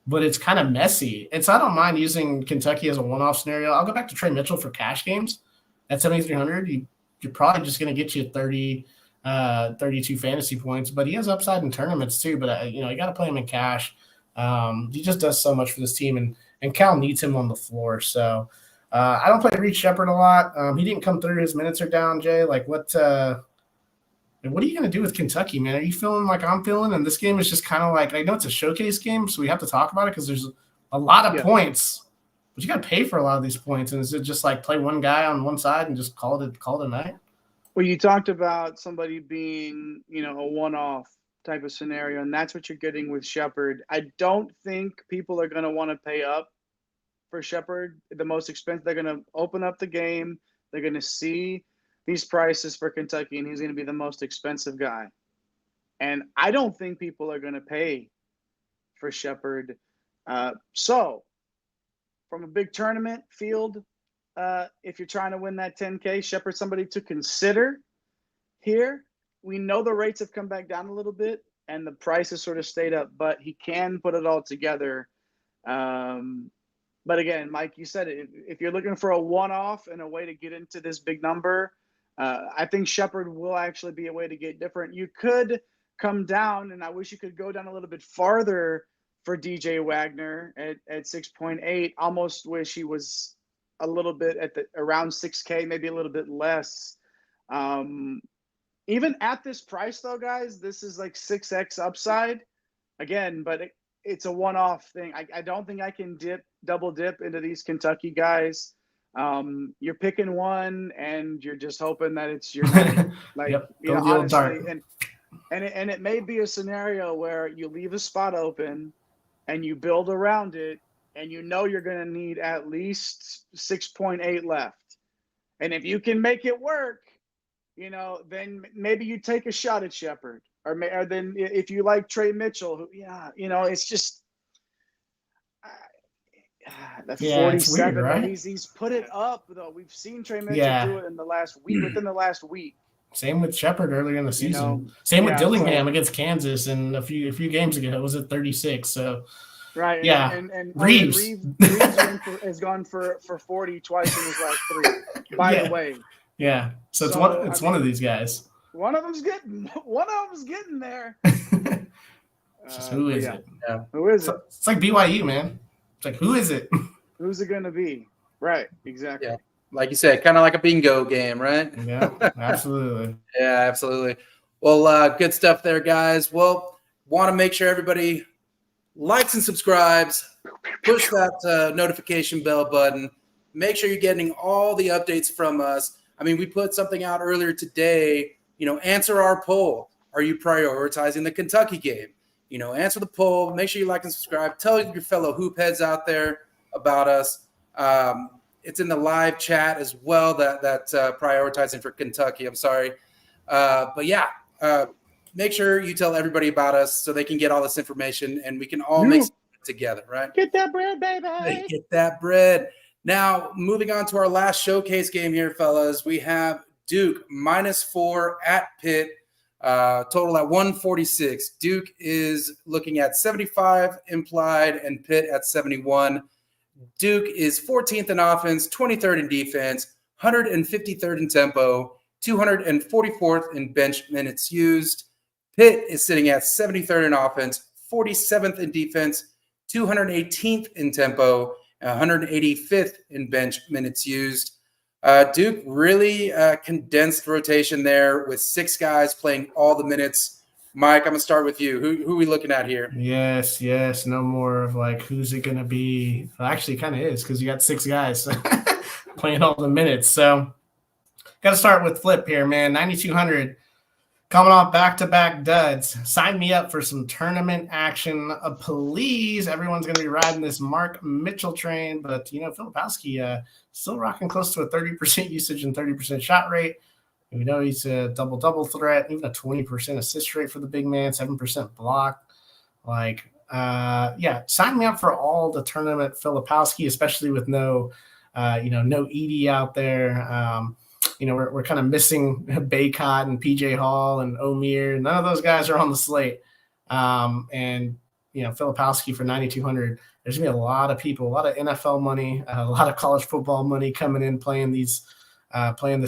but it's kind of messy. And so I don't mind using Kentucky as a one-off scenario. I'll go back to Trey Mitchell for cash games at 7,300. You're probably just going to get you 32 fantasy points, but he has upside in tournaments too. But you got to play him in cash. He just does so much for this team, and Cal needs him on the floor. So I don't play Reed Shepherd a lot. He didn't come through. His minutes are down, Jay. Like, what are you going to do with Kentucky, man? Are you feeling like I'm feeling? And this game is just kind of like, I know it's a showcase game, so we have to talk about it because there's a lot of points, but you got to pay for a lot of these points. And is it just like play one guy on one side and just call it a night? Well, you talked about somebody being, a one-off type of scenario, and that's what you're getting with Shepherd. I don't think people are going to want to pay up for Shepherd. The most expensive, they're going to open up the game. They're going to see these prices for Kentucky, and he's going to be the most expensive guy. And I don't think people are going to pay for Shepherd. So from a big tournament field, if you're trying to win that 10K, Shepherd's somebody to consider here. We know the rates have come back down a little bit, and the price has sort of stayed up, but he can put it all together. But again, Mike, you said it. If you're looking for a one-off and a way to get into this big number, I think Shepherd will actually be a way to get different. You could come down, and I wish you could go down a little bit farther for DJ Wagner at 6.8. Almost wish he was a little bit around 6K, maybe a little bit less. Even at this price, though, guys, this is like 6X upside again, but it's a one-off thing. I don't think I can double dip into these Kentucky guys. You're picking one and you're just hoping that it's your night. Like, honestly, and it may be a scenario where you leave a spot open and you build around it, and you're going to need at least 6.8 left. And if you can make it work, then maybe you take a shot at Shepherd, or then if you like Trey Mitchell, it's just that 47. Weird, right? He's put it up though. We've seen Trey Mitchell do it in the last week. Within the last week. Same with Shepherd earlier in the season. Same with Dillingham against Kansas, and a few games ago it was at 36. So. Right. Yeah. And Reeves has gone for 40 twice in his last 3. By the way. Yeah. So it's one of these guys. One of them's getting there. Just who is it? Yeah. Who is it? It's like BYU, man. It's like, who is it? Who's it going to be? Right. Exactly. Yeah. Like you said, kind of like a bingo game, right? Yeah, absolutely. Yeah, absolutely. Well, good stuff there, guys. Well, want to make sure everybody likes and subscribes, push that notification bell button. Make sure you're getting all the updates from us. I mean, we put something out earlier today, answer our poll. Are you prioritizing the Kentucky game? Answer the poll. Make sure you like and subscribe. Tell your fellow hoop heads out there about us. It's in the live chat as well, that prioritizing for Kentucky. I'm sorry. But yeah, make sure you tell everybody about us so they can get all this information and we can all make something together, right? Get that bread, baby. Hey, get that bread. Now, moving on to our last showcase game here, fellas, we have Duke -4 at Pitt, total at 146. Duke is looking at 75 implied and Pitt at 71. Duke is 14th in offense, 23rd in defense, 153rd in tempo, 244th in bench minutes used. Pitt is sitting at 73rd in offense, 47th in defense, 218th in tempo, 185th in bench minutes used. Duke really condensed rotation there with 6 guys playing all the minutes. Mike, I'm going to start with you. Who are we looking at here? Yes. No more of like, who's it going to be? Well, actually, it kind of is because you got 6 guys playing all the minutes. So got to start with Flip here, man. 9,200 coming off back-to-back duds. Sign me up for some tournament action, please. Everyone's going to be riding this Mark Mitchell train, but, Filipowski still rocking close to a 30% usage and 30% shot rate. We know he's a double-double threat, even a 20% assist rate for the big man, 7% block. Sign me up for all the tournament Filipowski, especially with no Edie out there. We're kind of missing Baycott and PJ Hall and Omir. None of those guys are on the slate. Filipowski for 9,200. There's going to be a lot of people, a lot of NFL money, a lot of college football money coming in playing this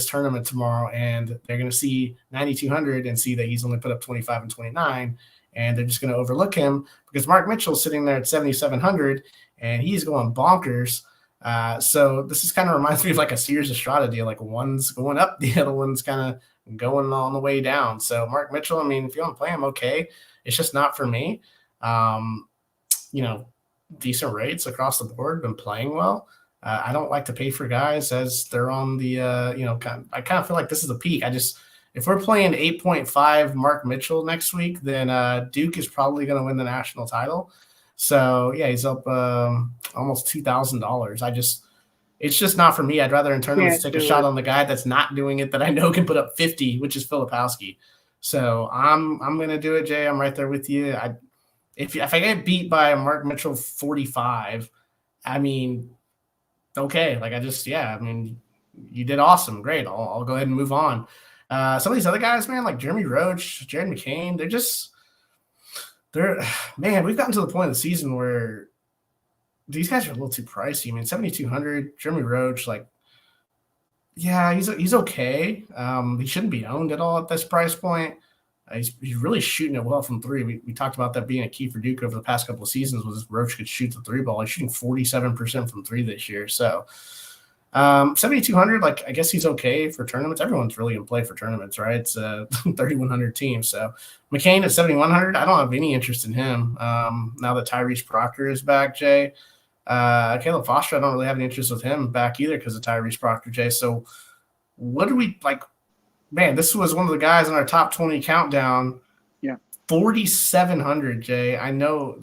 tournament tomorrow. And they're going to see 9,200 and see that he's only put up 25 and 29. And they're just going to overlook him because Mark Mitchell's sitting there at 7,700 and he's going bonkers. So this is kind of reminds me of like a Sears Estrada deal. Like one's going up, the other one's kind of going on the way down. So Mark Mitchell, I mean, if you want to play him, okay. It's just not for me. Decent rates across the board, been playing well. I don't like to pay for guys as they're on the, I kind of feel like this is the peak. If we're playing 8.5 Mark Mitchell next week, then Duke is probably going to win the national title. So yeah, he's up almost $2,000. It's just not for me. I'd rather in tournaments take a shot on the guy that's not doing it that I know can put up 50, which is Filipowski. So I'm gonna do it, Jay. I'm right there with you. If I get beat by a Mark Mitchell 45, I mean, okay. You did awesome, great. I'll go ahead and move on. Some of these other guys, man, like Jeremy Roach, Jared McCain, we've gotten to the point of the season where these guys are a little too pricey. I mean, 7,200, Jeremy Roach, he's okay. He shouldn't be owned at all at this price point. He's really shooting it well from 3. We talked about that being a key for Duke over the past couple of seasons was Roach could shoot the 3 ball. He's shooting 47% from 3 this year. So 7,200, I guess he's okay for tournaments. Everyone's really in play for tournaments, right? It's a 3,100 team. So McCain at 7,100, I don't have any interest in him. Now that Tyrese Proctor is back, Jay. Caleb Foster, I don't really have any interest with him back either because of Tyrese Proctor, Jay. So what do we like? Man, this was one of the guys in our top 20 countdown. Yeah. 4,700, Jay. I know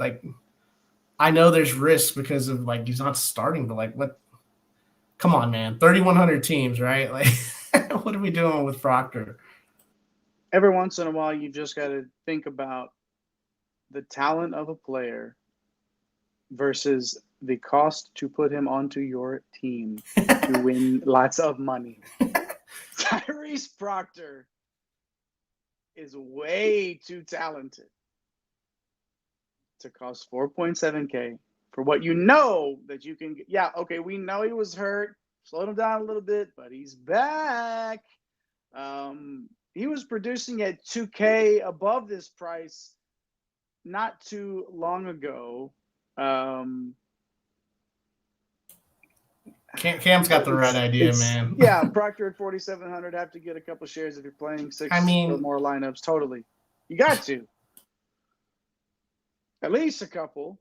there's risk because of he's not starting, but what? Come on, man. 3,100 teams, right? What are we doing with Proctor? Every once in a while, you just got to think about the talent of a player versus the cost to put him onto your team to win lots of money. Tyrese Proctor is way too talented to cost 4.7K for what you know that you can get. Yeah, okay, we know he was hurt. Slowed him down a little bit, but he's back. He was producing at 2K above this price not too long ago. Cam's got the right idea, man. Yeah, Proctor at 4,700. Have to get a couple shares if you're playing 6 or more lineups. Totally, you got to at least a couple.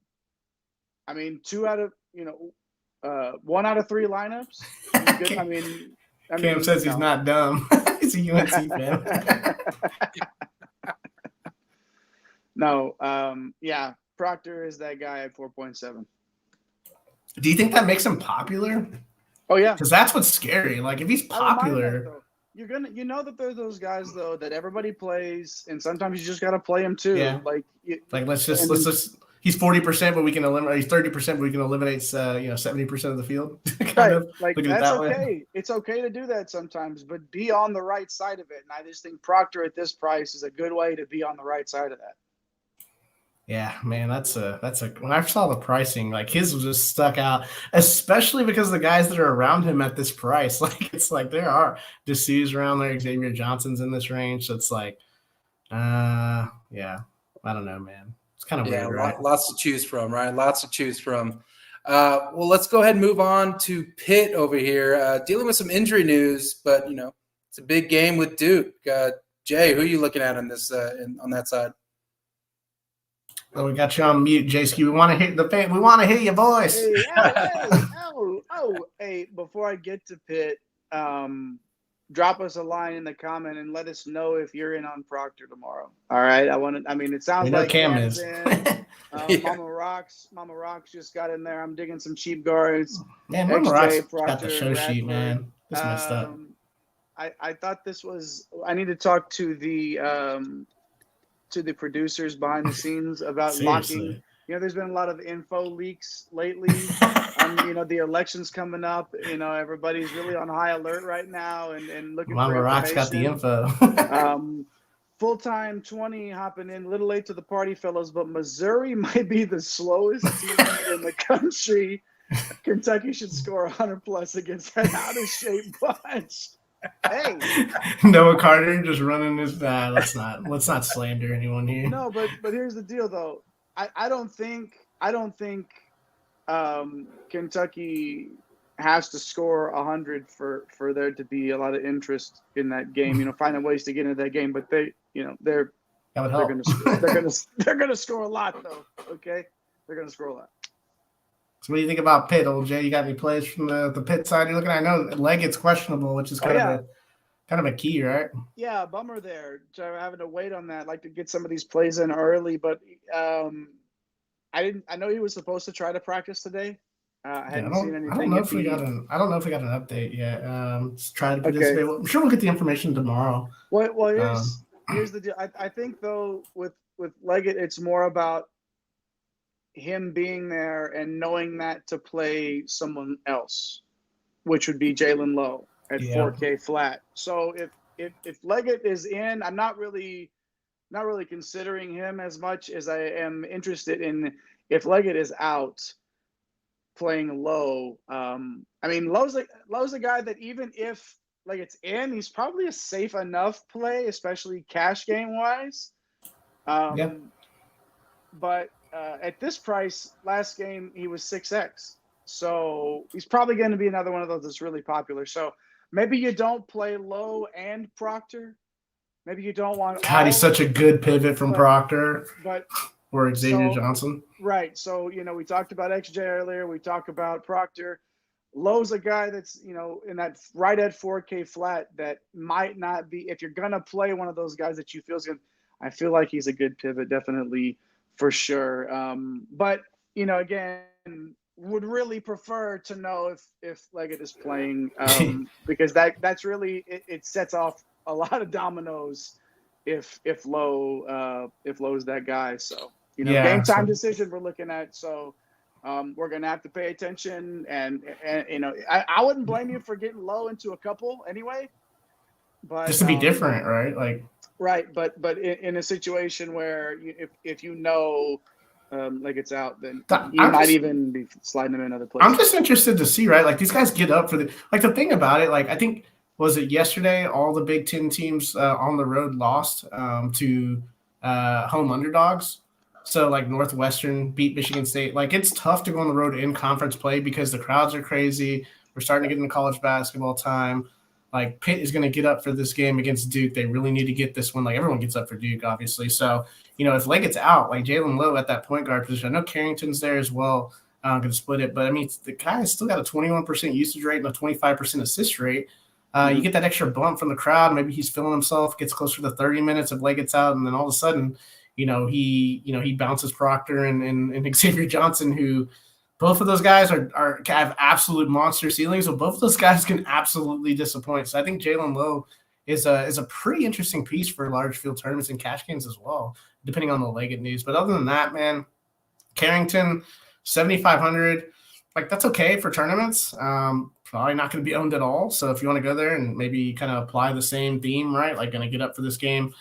I mean, 1 out of 3 lineups. Cam says he's not dumb. He's a UNC fan. No, Proctor is that guy at 4.7. Do you think that makes him popular? Oh yeah, because that's what's scary. If he's popular, you're that there's those guys though that everybody plays, and sometimes you just gotta play them too. Yeah. He's he's 40%, but we can eliminate. He's 30%, but we can eliminate 70% of the field. Right. of Like look at it that's that okay. way. It's okay to do that sometimes, but be on the right side of it. And I just think Proctor at this price is a good way to be on the right side of that. Yeah, man, that's a when I saw the pricing, like his was just stuck out, especially because the guys that are around him at this price, like it's like there are D'Souza around there, Xavier Johnson's in this range. So it's like, yeah, I don't know, man. It's kind of weird, right? Lots to choose from, right? Lots to choose from. Well, let's go ahead and move on to Pitt over here, dealing with some injury news, but it's a big game with Duke. Jay, who are you looking at on this on that side? Oh, we got you on mute, JSQ. We want to hit the fan. We want to hear your voice. Hey, before I get to Pitt, drop us a line in the comment and let us know if you're in on Proctor tomorrow. All right. It sounds like Cam is. in. Mama Rocks just got in there. I'm digging some cheap guards. Man, Mama Rocks got the show sheet, man. This messed up. I thought this was. I need to talk to the producers behind the scenes about locking. There's been a lot of info leaks lately. The election's coming up. Everybody's really on high alert right now and looking Mama for Rock's got the info. Full-time 20 hopping in, a little late to the party, fellas, but Missouri might be the slowest team in the country. Kentucky should score 100 plus against that out-of-shape bunch. Hey, Noah Carter just running his. Let's not slander anyone here. No, but here's the deal, though. I don't think Kentucky has to score 100 for there to be a lot of interest in that game. Finding ways to get into that game, but they're going to score a lot, though. Okay, they're going to score a lot. So what do you think about Pitt, old Jay? You got any plays from the Pitt side you're looking at? I know Leggett's questionable, which is kind of a key, right? Yeah, bummer there. Having to wait on that. I'd like to get some of these plays in early, but I know he was supposed to try to practice today. I hadn't seen anything. I don't know if we got an update yet. Just try to participate. Okay. I'm sure we'll get the information tomorrow. Well, here's the deal. I think though with Leggett, it's more about him being there and knowing that to play someone else, which would be Jalen Lowe at 4K flat. So if Leggett is in, I'm not really considering him as much as I am interested in if Leggett is out playing Lowe. Lowe's a guy that even if Leggett's in, he's probably a safe enough play, especially cash game wise. But at this price, last game he was 6x, so he's probably going to be another one of those that's really popular. So maybe you don't play Lowe and Proctor. Maybe you don't want. God, he's such a good pivot from Proctor, or Xavier Johnson. Right. So we talked about XJ earlier. We talked about Proctor. Lowe's a guy that's in that right at 4K flat that might not be. If you're gonna play one of those guys that you feel is good, I feel like he's a good pivot, definitely. For sure. But, again, would really prefer to know if Leggett is playing because that's really it sets off a lot of dominoes if Lowe's that guy. So, game time decision we're looking at. So we're going to have to pay attention. And I wouldn't blame you for getting Lowe into a couple anyway. But just to be different, right? Right, but in a situation where if Leggett's out, then you might even be sliding him in other places. I'm just interested to see, right? Like these guys get up for the thing about it. Like I think was it yesterday? All the Big Ten teams on the road lost to home underdogs. So like Northwestern beat Michigan State. Like it's tough to go on the road in conference play because the crowds are crazy. We're starting to get into college basketball time. Like Pitt is going to get up for this game against Duke. They really need to get this one. Like everyone gets up for Duke, obviously. So, if Leggett's out, like Jalen Lowe at that point guard position, I know Carrington's there as well. I'm going to split it. But, the guy's still got a 21% usage rate and a 25% assist rate. You get that extra bump from the crowd. Maybe he's feeling himself, gets closer to 30 minutes if Leggett's out. And then all of a sudden, he bounces Proctor and Xavier Johnson, who – both of those guys have absolute monster ceilings, so both of those guys can absolutely disappoint. So I think Jalen Lowe is a pretty interesting piece for large field tournaments and cash games as well, depending on the Leggett news. But other than that, man, Carrington, 7,500. Like, that's okay for tournaments. Probably not going to be owned at all. So if you want to go there and maybe kind of apply the same theme, right? Like, going to get up for this game,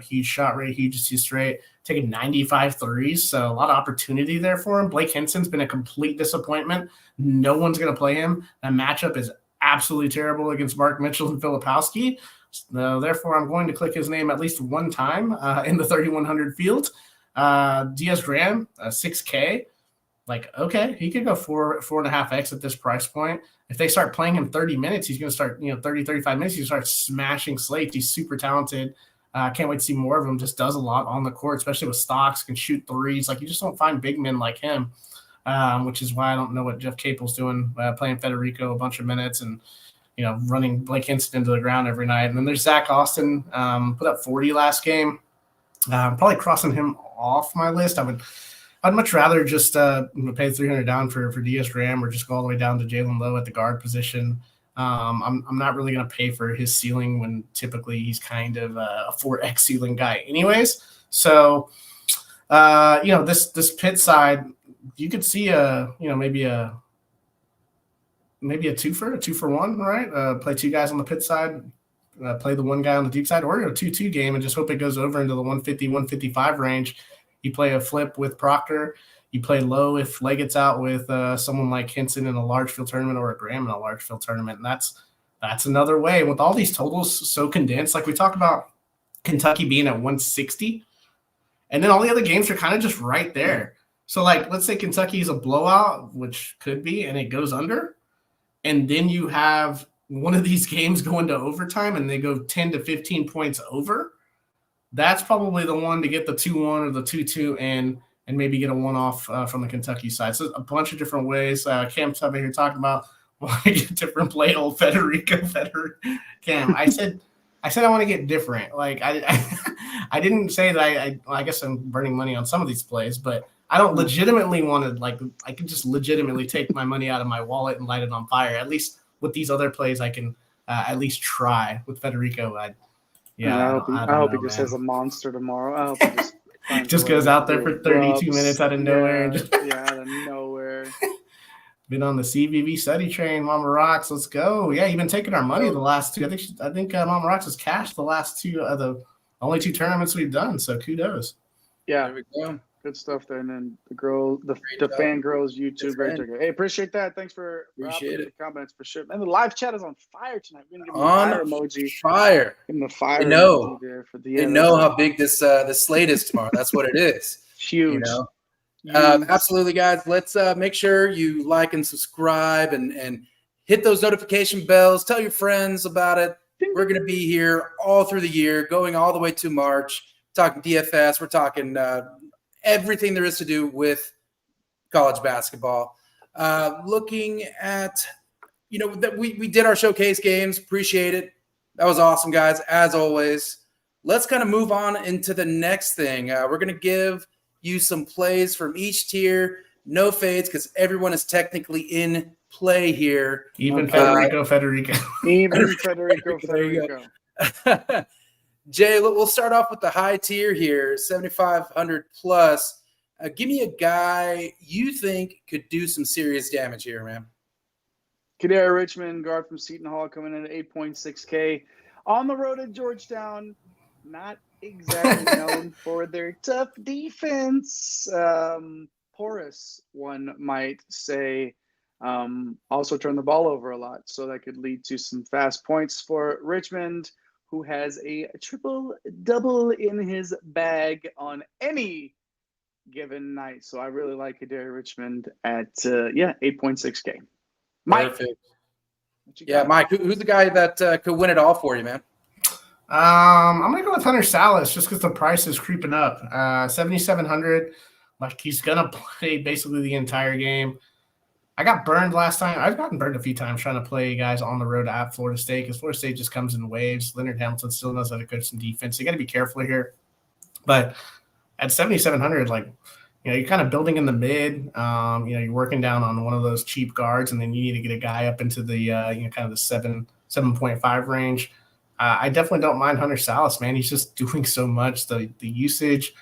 huge shot rate, huge assist rate, taking 95 threes. So a lot of opportunity there for him. Blake Hinson's been a complete disappointment. No one's going to play him. That matchup is absolutely terrible against Mark Mitchell and Filipowski. So therefore, I'm going to click his name at least one time in the 3,100 field. Diaz Graham, 6K. Like, okay, he could go 4.5x at this price point. If they start playing him 30 minutes, he's going to start, 30, 35 minutes. He's going to start smashing slates. He's super talented. Can't wait to see more of him. Just does a lot on the court, especially with stocks, can shoot threes. Like, you just don't find big men like him, which is why I don't know what Jeff Capel's doing, playing Federico a bunch of minutes and, running Blake Hinson into the ground every night. And then there's Zach Austin, put up 40 last game. Probably crossing him off my list. I'd much rather just pay $300 down for Diaz Graham or just go all the way down to Jalen Lowe at the guard position. I'm not really going to pay for his ceiling when typically he's kind of a 4x ceiling guy anyways. So, this Pitt side, you could see maybe a 2-for-1, right? Play two guys on the Pitt side, play the one guy on the Duke side, or a 2-2 game and just hope it goes over into the 150, 155 range. You play a flip with Proctor. You play low if Leggett's out with someone like Hinson in a large field tournament or a Graham in a large field tournament. And that's another way. With all these totals so condensed, like we talk about Kentucky being at 160, and then all the other games are kind of just right there. So, like, let's say Kentucky is a blowout, which could be, and it goes under, and then you have one of these games go into overtime and they go 10 to 15 points over. That's probably the one to get the 2-1 or the 2-2 and maybe get a one-off from the Kentucky side. So a bunch of different ways. Cam's over here talking about want to get different play old Federico. Cam, I said I want to get different. Like I didn't say that I guess I'm burning money on some of these plays, but I don't legitimately want to, like, I can just legitimately take my money out of my wallet and light it on fire. At least with these other plays, I can at least try. With Federico, I hope he just has a monster tomorrow. I hope he just goes out there for 32 minutes out of nowhere. Out of nowhere. Been on the CBB study train, Mama Rocks. Let's go. Yeah, you've been taking our money the last two. I think Mama Rocks has cashed the last two of the only two tournaments we've done. So kudos. Yeah, there we go. Good stuff there. And then the fan girls YouTube right there. Hey, appreciate that. Thanks for the comments for sure. And the live chat is on fire tonight. We're gonna give them the fire emoji. Fire. Give them the fire emoji there for the end. They know how big this slate is tomorrow. That's what it is. Huge. Absolutely, guys. Let's make sure you like and subscribe and hit those notification bells. Tell your friends about it. We're going to be here all through the year, going all the way to March. Talking DFS. We're talking everything there is to do with college basketball. Looking at, that we did our showcase games. Appreciate it. That was awesome, guys, as always. Let's kind of move on into the next thing. We're going to give you some plays from each tier. No fades because everyone is technically in play here. Even Federico. Even Federico. Jay, we'll start off with the high tier here, 7,500 plus. Give me a guy you think could do some serious damage here, man. Kadar Richmond, guard from Seton Hall, coming in at 8.6K. On the road at Georgetown, not exactly known for their tough defense. Porous, one might say. Also turn the ball over a lot, so that could lead to some fast points for Richmond, who has a triple-double in his bag on any given night. So I really like Kadar Richmond at 8.6K. Mike. Perfect. Yeah, Mike, who's the guy that could win it all for you, man? I'm going to go with Hunter Salas just because the price is creeping up. 7,700. Like, he's going to play basically the entire game. I got burned last time. I've gotten burned a few times trying to play guys on the road at Florida State because Florida State just comes in waves. Leonard Hamilton still knows how to coach some defense. So you got to be careful here. But at 7,700, you're kind of building in the mid. You're working down on one of those cheap guards, and then you need to get a guy up into the kind of the 7.5 range. I definitely don't mind Hunter Salas, man. He's just doing so much. The usage,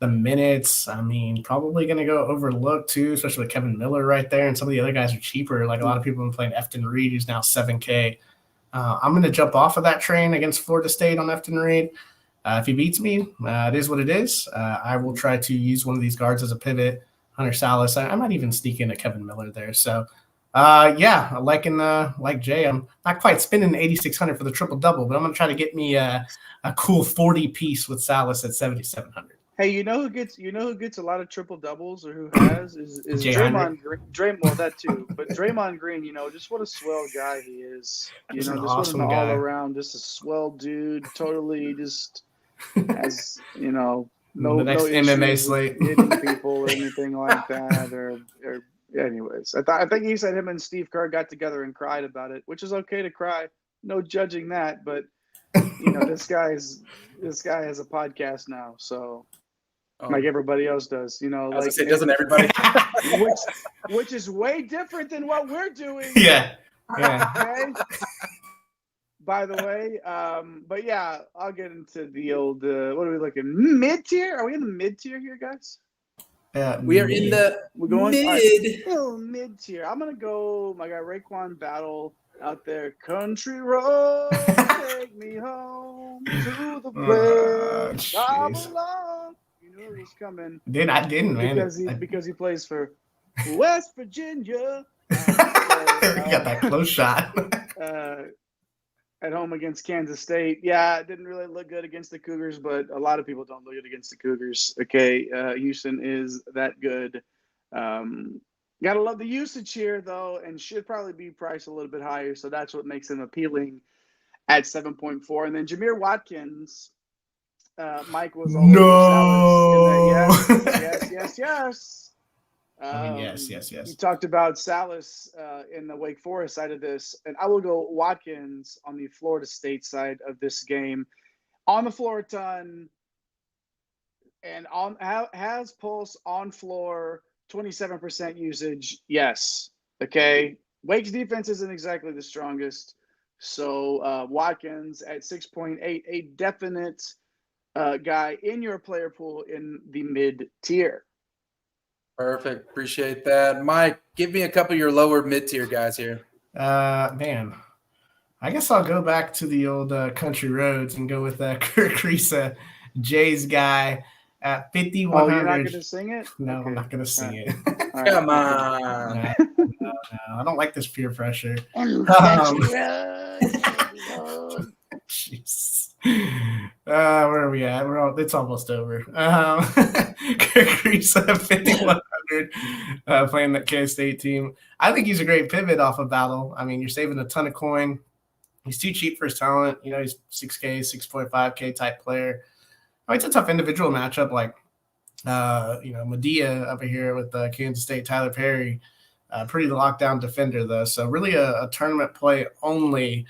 the minutes, I mean, probably going to go overlooked too, especially with Kevin Miller right there. And some of the other guys are cheaper. Like a lot of people have been playing Efton Reed, who's now 7K. I'm going to jump off of that train against Florida State on Efton Reed. If he beats me, it is what it is. I will try to use one of these guards as a pivot. Hunter Salas. I might even sneak in a Kevin Miller there. So, like Jay, I'm not quite spending 8,600 for the triple double, but I'm going to try to get me a cool 40 piece with Salas at 7,700. Hey, you know who gets a lot of triple doubles, or who has is Draymond Green. Well, that too, but Draymond Green, just what a swell guy he is. Just what awesome an guy. all around, just a swell dude. Totally, just has no the next MMA slate hitting people or anything like that. Or anyways, I think he said him and Steve Kerr got together and cried about it, which is okay to cry. No judging that, but this guy has a podcast now, so. Like everybody else does, doesn't everybody? which is way different than what we're doing. Yeah. Okay. By the way, but yeah, I'll get into the old. What are we looking? Mid tier? Are we in the mid tier here, guys? We are in the mid tier. I'm gonna go. My guy Raekwon Battle out there. Country road, take me home to the place I belong. It was coming. I didn't, man. Because he plays for West Virginia. You got that close shot. At home against Kansas State. Yeah, it didn't really look good against the Cougars, but a lot of people don't look good against the Cougars. Okay, Houston is that good. Gotta love the usage here, though, and should probably be priced a little bit higher, so that's what makes him appealing at 7.4. And then Jameer Watkins. Mike was all yes. Yes. You talked about Salas in the Wake Forest side of this, and I will go Watkins on the Florida State side of this game. On the floor a ton, and has pulse on floor, 27% usage. Yes. Okay. Wake's defense isn't exactly the strongest, so Watkins at 6.8, a definite guy in your player pool in the mid tier. Perfect. Appreciate that. Mike, give me a couple of your lower mid tier guys here. Man, I guess I'll go back to the old country roads and go with Kirk Risa, Jay's guy at 5,100. Oh, you're not going to sing it? No, okay. I'm not going to sing it. Come on. No, I don't like this peer pressure. Jeez. Where are we at? It's almost over. Kirk Risa at 5,100, playing that K-State team. I think he's a great pivot off of Battle. I mean, you're saving a ton of coin. He's too cheap for his talent. He's 6K, 6.5K type player. It's a tough individual matchup like, Medea over here with Kansas State, Tyler Perry. Pretty lockdown defender, though. So really a tournament play only.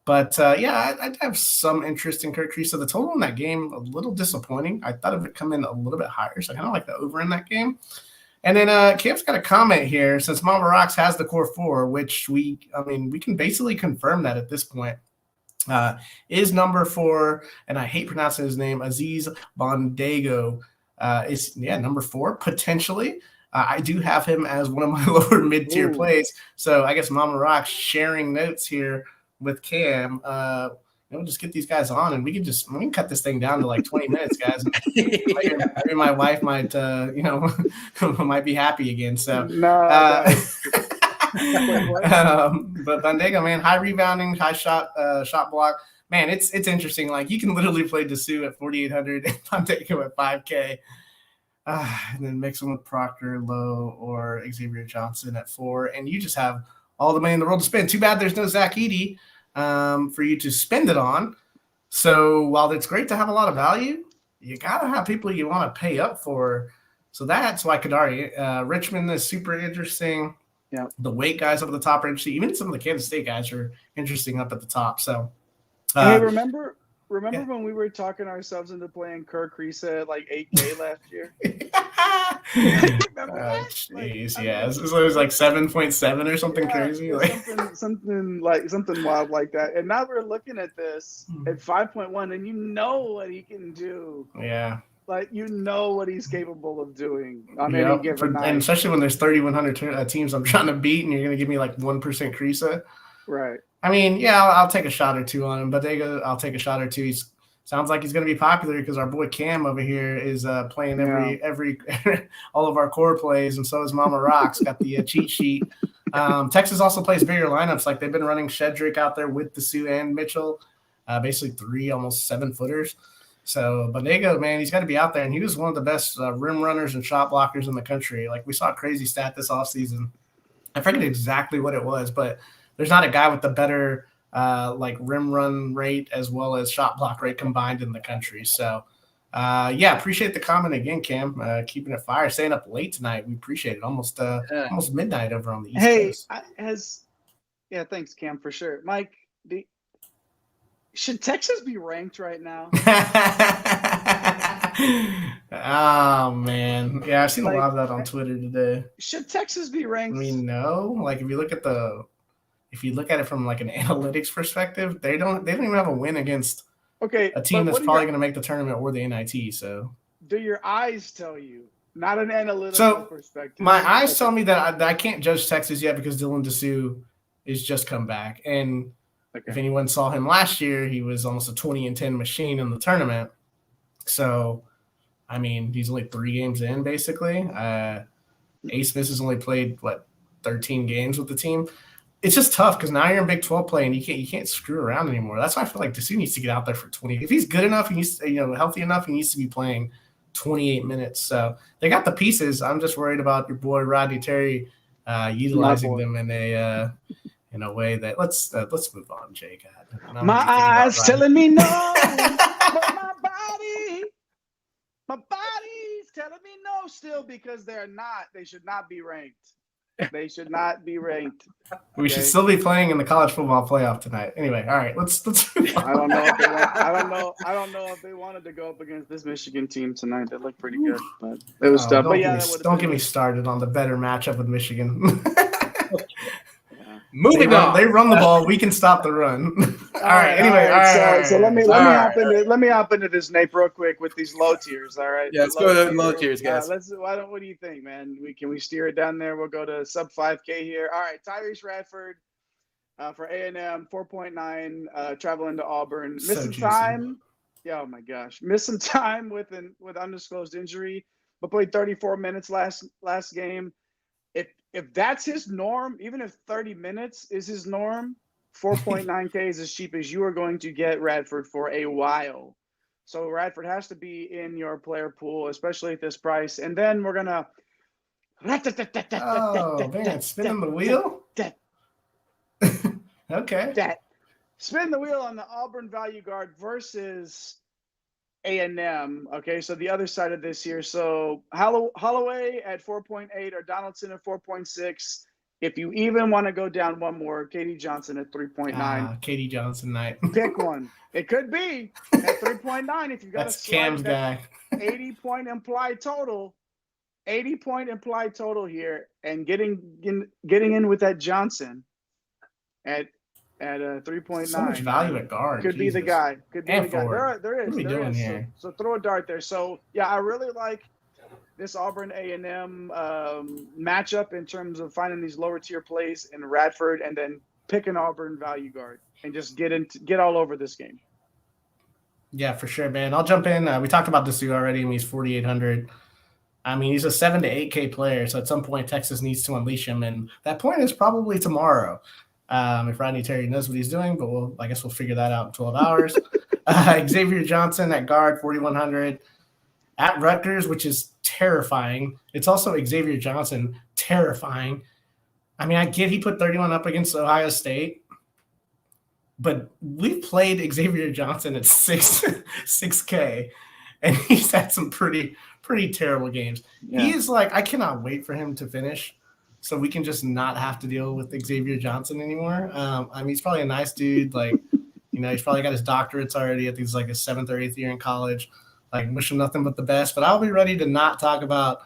But, I'd have some interest in Kirk Risa. The total in that game, a little disappointing. I thought it would come in a little bit higher, so I kind of like the over in that game. And then Camp's got a comment here. Since Mama Rocks has the Core Four, which we can basically confirm that at this point, is number 4, and I hate pronouncing his name, Aziz Bondego, is number 4, potentially. I do have him as one of my lower mid-tier plays. So I guess Mama Rocks sharing notes here with Cam. Just get these guys on, and we can cut this thing down to like 20 minutes, guys. Maybe my wife might, might be happy again. So, but Bandego, man, high rebounding, high shot block. Man, it's interesting. Like you can literally play Dessou at 4,800 and Bandego at 5K. And then mix them with Proctor, Lowe, or Xavier Johnson at 4, and you just have all the money in the world to spend. Too bad there's no Zach Edey for you to spend it on. So while it's great to have a lot of value, you got to have people you want to pay up for. So that's why Kadari. Richmond is super interesting. Yeah, the Wake guys up at the top are interesting. Even some of the Kansas State guys are interesting up at the top. So, hey, remember when we were talking ourselves into playing Kirk Risa at like 8K last year? Jeez, yeah. It was like 7.7 or something crazy. Something wild like that. And now we're looking at this at 5.1, and you know what he can do. Yeah. Like, you know what he's capable of doing on any given night. And especially when there's 3,100 teams I'm trying to beat, and you're going to give me like 1% Creasa. Right. I mean, yeah, I'll take a shot or two on him, but I'll take a shot or two. Sounds like he's going to be popular because our boy Cam over here is playing every all of our core plays, and so is Mama Rock's got the cheat sheet. Texas also plays bigger lineups. Like, they've been running Shedrick out there with the Sue and Mitchell, basically 3 almost 7-footers. So Banega, man, he's got to be out there, and he was one of the best rim runners and shot blockers in the country. Like, we saw a crazy stat this offseason. I forget exactly what it was, but there's not a guy with the better like rim run rate as well as shot block rate combined in the country. So, appreciate the comment again, Cam. Keeping it fire, staying up late tonight. We appreciate it. Almost midnight over on the East Coast. Thanks, Cam, for sure. Mike, should Texas be ranked right now? Oh, man. Yeah, I've seen a lot of that on Twitter today. Should Texas be ranked? I mean, no. Like, if you look at it from like an analytics perspective, they don't even have a win against a team that's probably going to make the tournament or the NIT. So, do your eyes tell you? Not an analytical perspective. My eyes tell me that I can't judge Texas yet because Dylan Dessou is just come back. And if anyone saw him last year, he was almost a 20-10 machine in the tournament. So, I mean, he's only 3 games in, basically. A. Smith has only played, 13 games with the team. It's just tough because now you're in Big 12 play and you can't screw around anymore. That's why I feel like Dessou needs to get out there for 20. If he's good enough, he needs to, healthy enough, he needs to be playing 28 minutes. So they got the pieces. I'm just worried about your boy Rodney Terry utilizing them in a way that let's move on, Jake. My eyes telling me no, but my body's telling me no still because they should not be ranked. They should not be ranked. We should still be playing in the college football playoff tonight. Anyway, all right, let's move on. I don't know if they wanted to go up against this Michigan team tonight. They looked pretty good, but it was tough. Don't get me started on the better matchup with Michigan. Moving on. They run the ball. We can stop the run. All right. Anyway, so let me hop into this, Nate, real quick with these low tiers. All right. Yeah, let's go to low tiers, guys. What do you think, man? Can we steer it down there? We'll go to sub 5K here. All right, Tyrese Radford for A&M 4.9 traveling to Auburn. Missed some time. Yeah, oh my gosh, missed some time with undisclosed injury, but played 34 minutes last game. If that's his norm, even if 30 minutes is his norm, 4.9K is as cheap as you are going to get Radford for a while. So Radford has to be in your player pool, especially at this price. And then we're going to – oh, man, spinning the wheel? Okay. Spin the wheel on the Auburn value guard versus A&M. Okay, so the other side of this here. So Holloway at 4.8 or Donaldson at 4.6. If you even want to go down one more, Katie Johnson at 3.9. Katie Johnson night. Pick one. It could be at 3.9 if you got That's Cam's guy. 80-point implied total. 80-point implied total here, and getting in with that Johnson at 3.9. So much value at guard. Could be the guy. Could be and the guy. There is. What are we doing here? So throw a dart there. So yeah, I really like this Auburn A&M matchup in terms of finding these lower tier plays in Radford and then pick an Auburn value guard and just get all over this game. Yeah, for sure, man. I'll jump in. We talked about Dessou already, and he's 4,800. I mean, he's a 7 to 8K player, so at some point Texas needs to unleash him, and that point is probably tomorrow. If Rodney Terry knows what he's doing, but I guess we'll figure that out in 12 hours. Xavier Johnson at guard, 4,100. At Rutgers, which is terrifying. It's also Xavier Johnson, terrifying. I mean, I get he put 31 up against Ohio State, but we've played Xavier Johnson at 6K, and he's had some pretty terrible games. Yeah. He is I cannot wait for him to finish so we can just not have to deal with Xavier Johnson anymore. I mean, he's probably a nice dude. He's probably got his doctorates already. I think he's his 7th or 8th year in college. Wish him nothing but the best. But I'll be ready to not talk about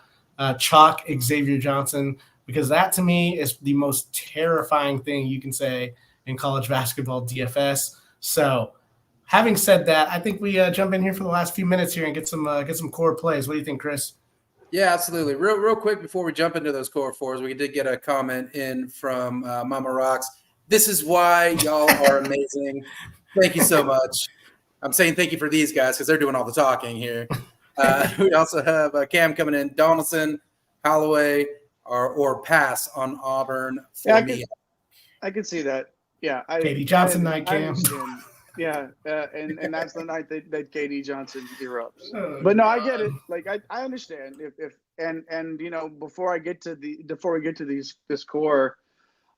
chalk Xavier Johnson, because that to me is the most terrifying thing you can say in college basketball DFS. So having said that, I think we jump in here for the last few minutes here and get some core plays. What do you think, Chris? Yeah, absolutely. Real quick before we jump into those core fours, we did get a comment in from Mama Rocks. This is why y'all are amazing. Thank you so much. I'm saying thank you for these guys because they're doing all the talking here. We also have Cam coming in, Donaldson, Holloway, or pass on Auburn for me. I could see that. Yeah, Katie Johnson night, Cam. Yeah, and that's the night that KD Johnson erupts. But no, I get it. Like I understand if and you know before we get to this core,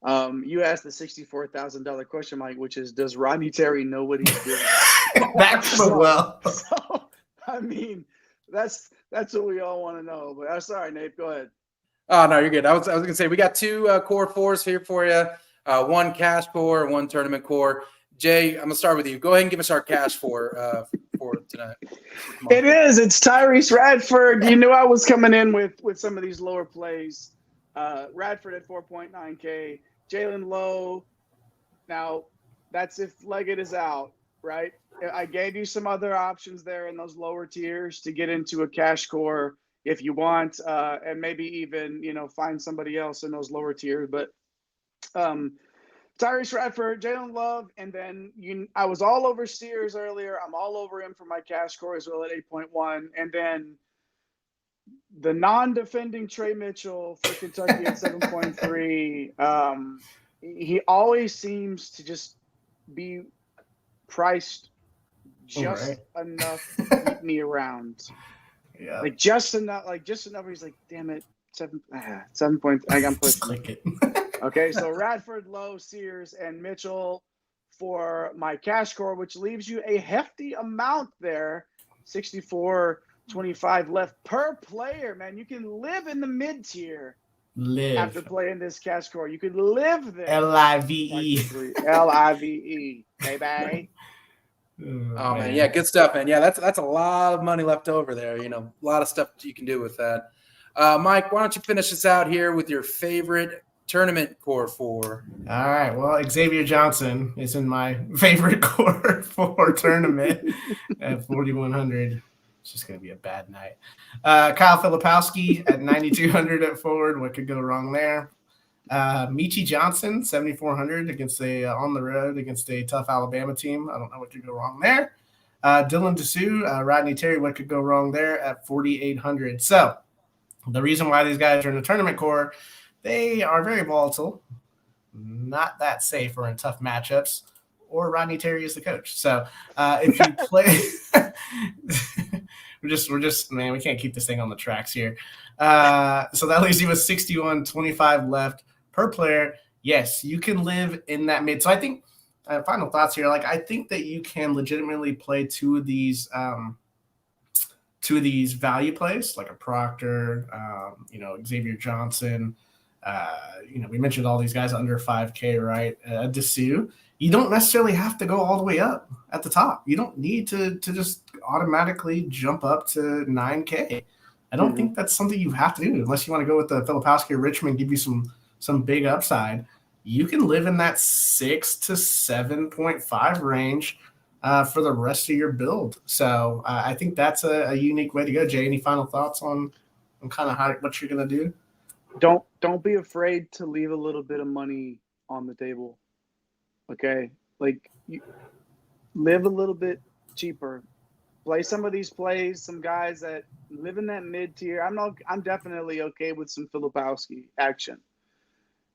you asked the $64,000 question, Mike, which is, does Rodney Terry know what he's doing? That's well. So I mean, that's what we all want to know. But I'm sorry, Nate. Go ahead. Oh no, you're good. I was gonna say we got two core fours here for you. One cash core, one tournament core. Jay, I'm gonna start with you. Go ahead and give us our cash for tonight. It's Tyrese Radford. You knew I was coming in with some of these lower plays. Radford at 4.9K. Jalen Lowe. Now, that's if Leggett is out, right? I gave you some other options there in those lower tiers to get into a cash core if you want, and maybe even find somebody else in those lower tiers. But Tyrese Radford, Jalen Love, and then I was all over Sears earlier. I'm all over him for my cash score as well at 8.1. And then the non-defending Trey Mitchell for Kentucky at 7.3. He always seems to just be priced just enough to keep me around. Yeah. Like just enough. He's like, damn it, 7 point. I'm pushing. Click it. Okay, so Radford, Lowe, Sears, and Mitchell for my cash score, which leaves you a hefty amount there, 64.25 left per player. Man, you can live in the mid tier. After playing this cash score, you could live there. LIVE. LIVE, baby. Oh man, yeah, good stuff, man. Yeah, that's a lot of money left over there. A lot of stuff you can do with that. Mike, why don't you finish us out here with your favorite tournament core four? All right. Well, Xavier Johnson is in my favorite core four tournament at 4,100. It's just going to be a bad night. Kyle Filipowski at 9,200 at forward. What could go wrong there? Michi Johnson, 7,400 on the road against a tough Alabama team. I don't know what could go wrong there. Dylan Dessou, Rodney Terry, what could go wrong there at 4,800. So the reason why these guys are in the tournament core, they are very volatile, not that safe or in tough matchups, or Rodney Terry is the coach. So if you play, we're just man, we can't keep this thing on the tracks here. So that leaves you with 61.25 left per player. Yes, you can live in that mid. So I think final thoughts here. I think that you can legitimately play two of these value plays, like a Proctor, Xavier Johnson. We mentioned all these guys under 5K, right? Dessou. You don't necessarily have to go all the way up at the top. You don't need to just automatically jump up to 9K. I don't think that's something you have to do unless you want to go with the Filipowski or Richmond, give you some big upside. You can live in that 6 to 7.5 range for the rest of your build. So I think that's a unique way to go. Jay, any final thoughts on kind of what you're going to do? Don't be afraid to leave a little bit of money on the table. Okay? You live a little bit cheaper. Play some of these plays, some guys that live in that mid tier. I'm definitely okay with some Filipowski action.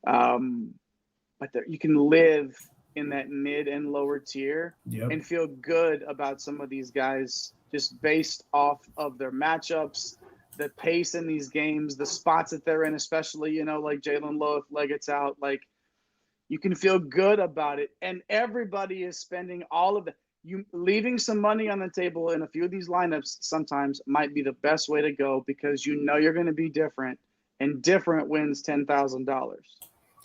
But you can live in that mid and lower tier and feel good about some of these guys just based off of their matchups, the pace in these games, the spots that they're in, especially, like Jalen Lowe, if Leggett's out, you can feel good about it. And everybody is spending all of you leaving some money on the table in a few of these lineups sometimes might be the best way to go because you're going to be different, and different wins $10,000.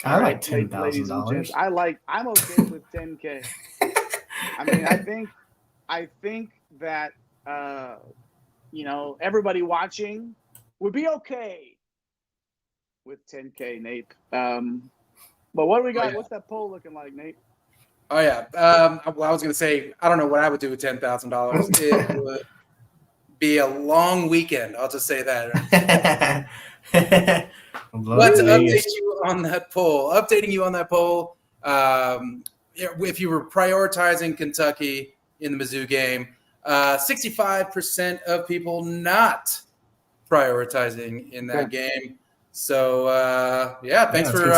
I like $10,000. I'm okay with 10K. I mean, I think that everybody watching would be okay with 10K, Nate. But what do we got? What's that poll looking like, Nate? Oh yeah. Well, I was going to say, I don't know what I would do with $10,000. It would be a long weekend. I'll just say that. Let's update you on that poll. Updating you on that poll. If you were prioritizing Kentucky in the Mizzou game, 65% of people not prioritizing in that game. So, thanks for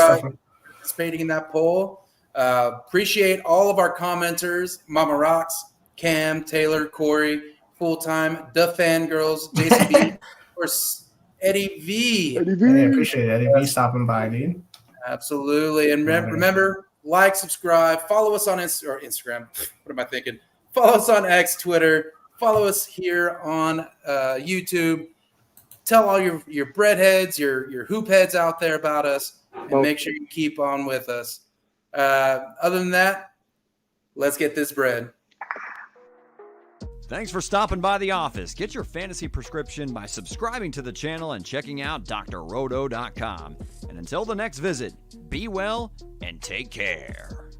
participating in that poll. Appreciate all of our commenters, Mama Rocks, Cam, Taylor, Corey, Full-Time, The Fangirls, Jason B, of course, Eddie V. I appreciate Eddie V stopping by, dude. Absolutely. And remember, like, subscribe, follow us on Instagram. What am I thinking? Follow us on X, Twitter. Follow us here on YouTube. Tell all your breadheads, your hoop heads out there about us, and make sure you keep on with us. Other than that, let's get this bread. Thanks for stopping by the office. Get your fantasy prescription by subscribing to the channel and checking out drrodo.com. And until the next visit, be well and take care.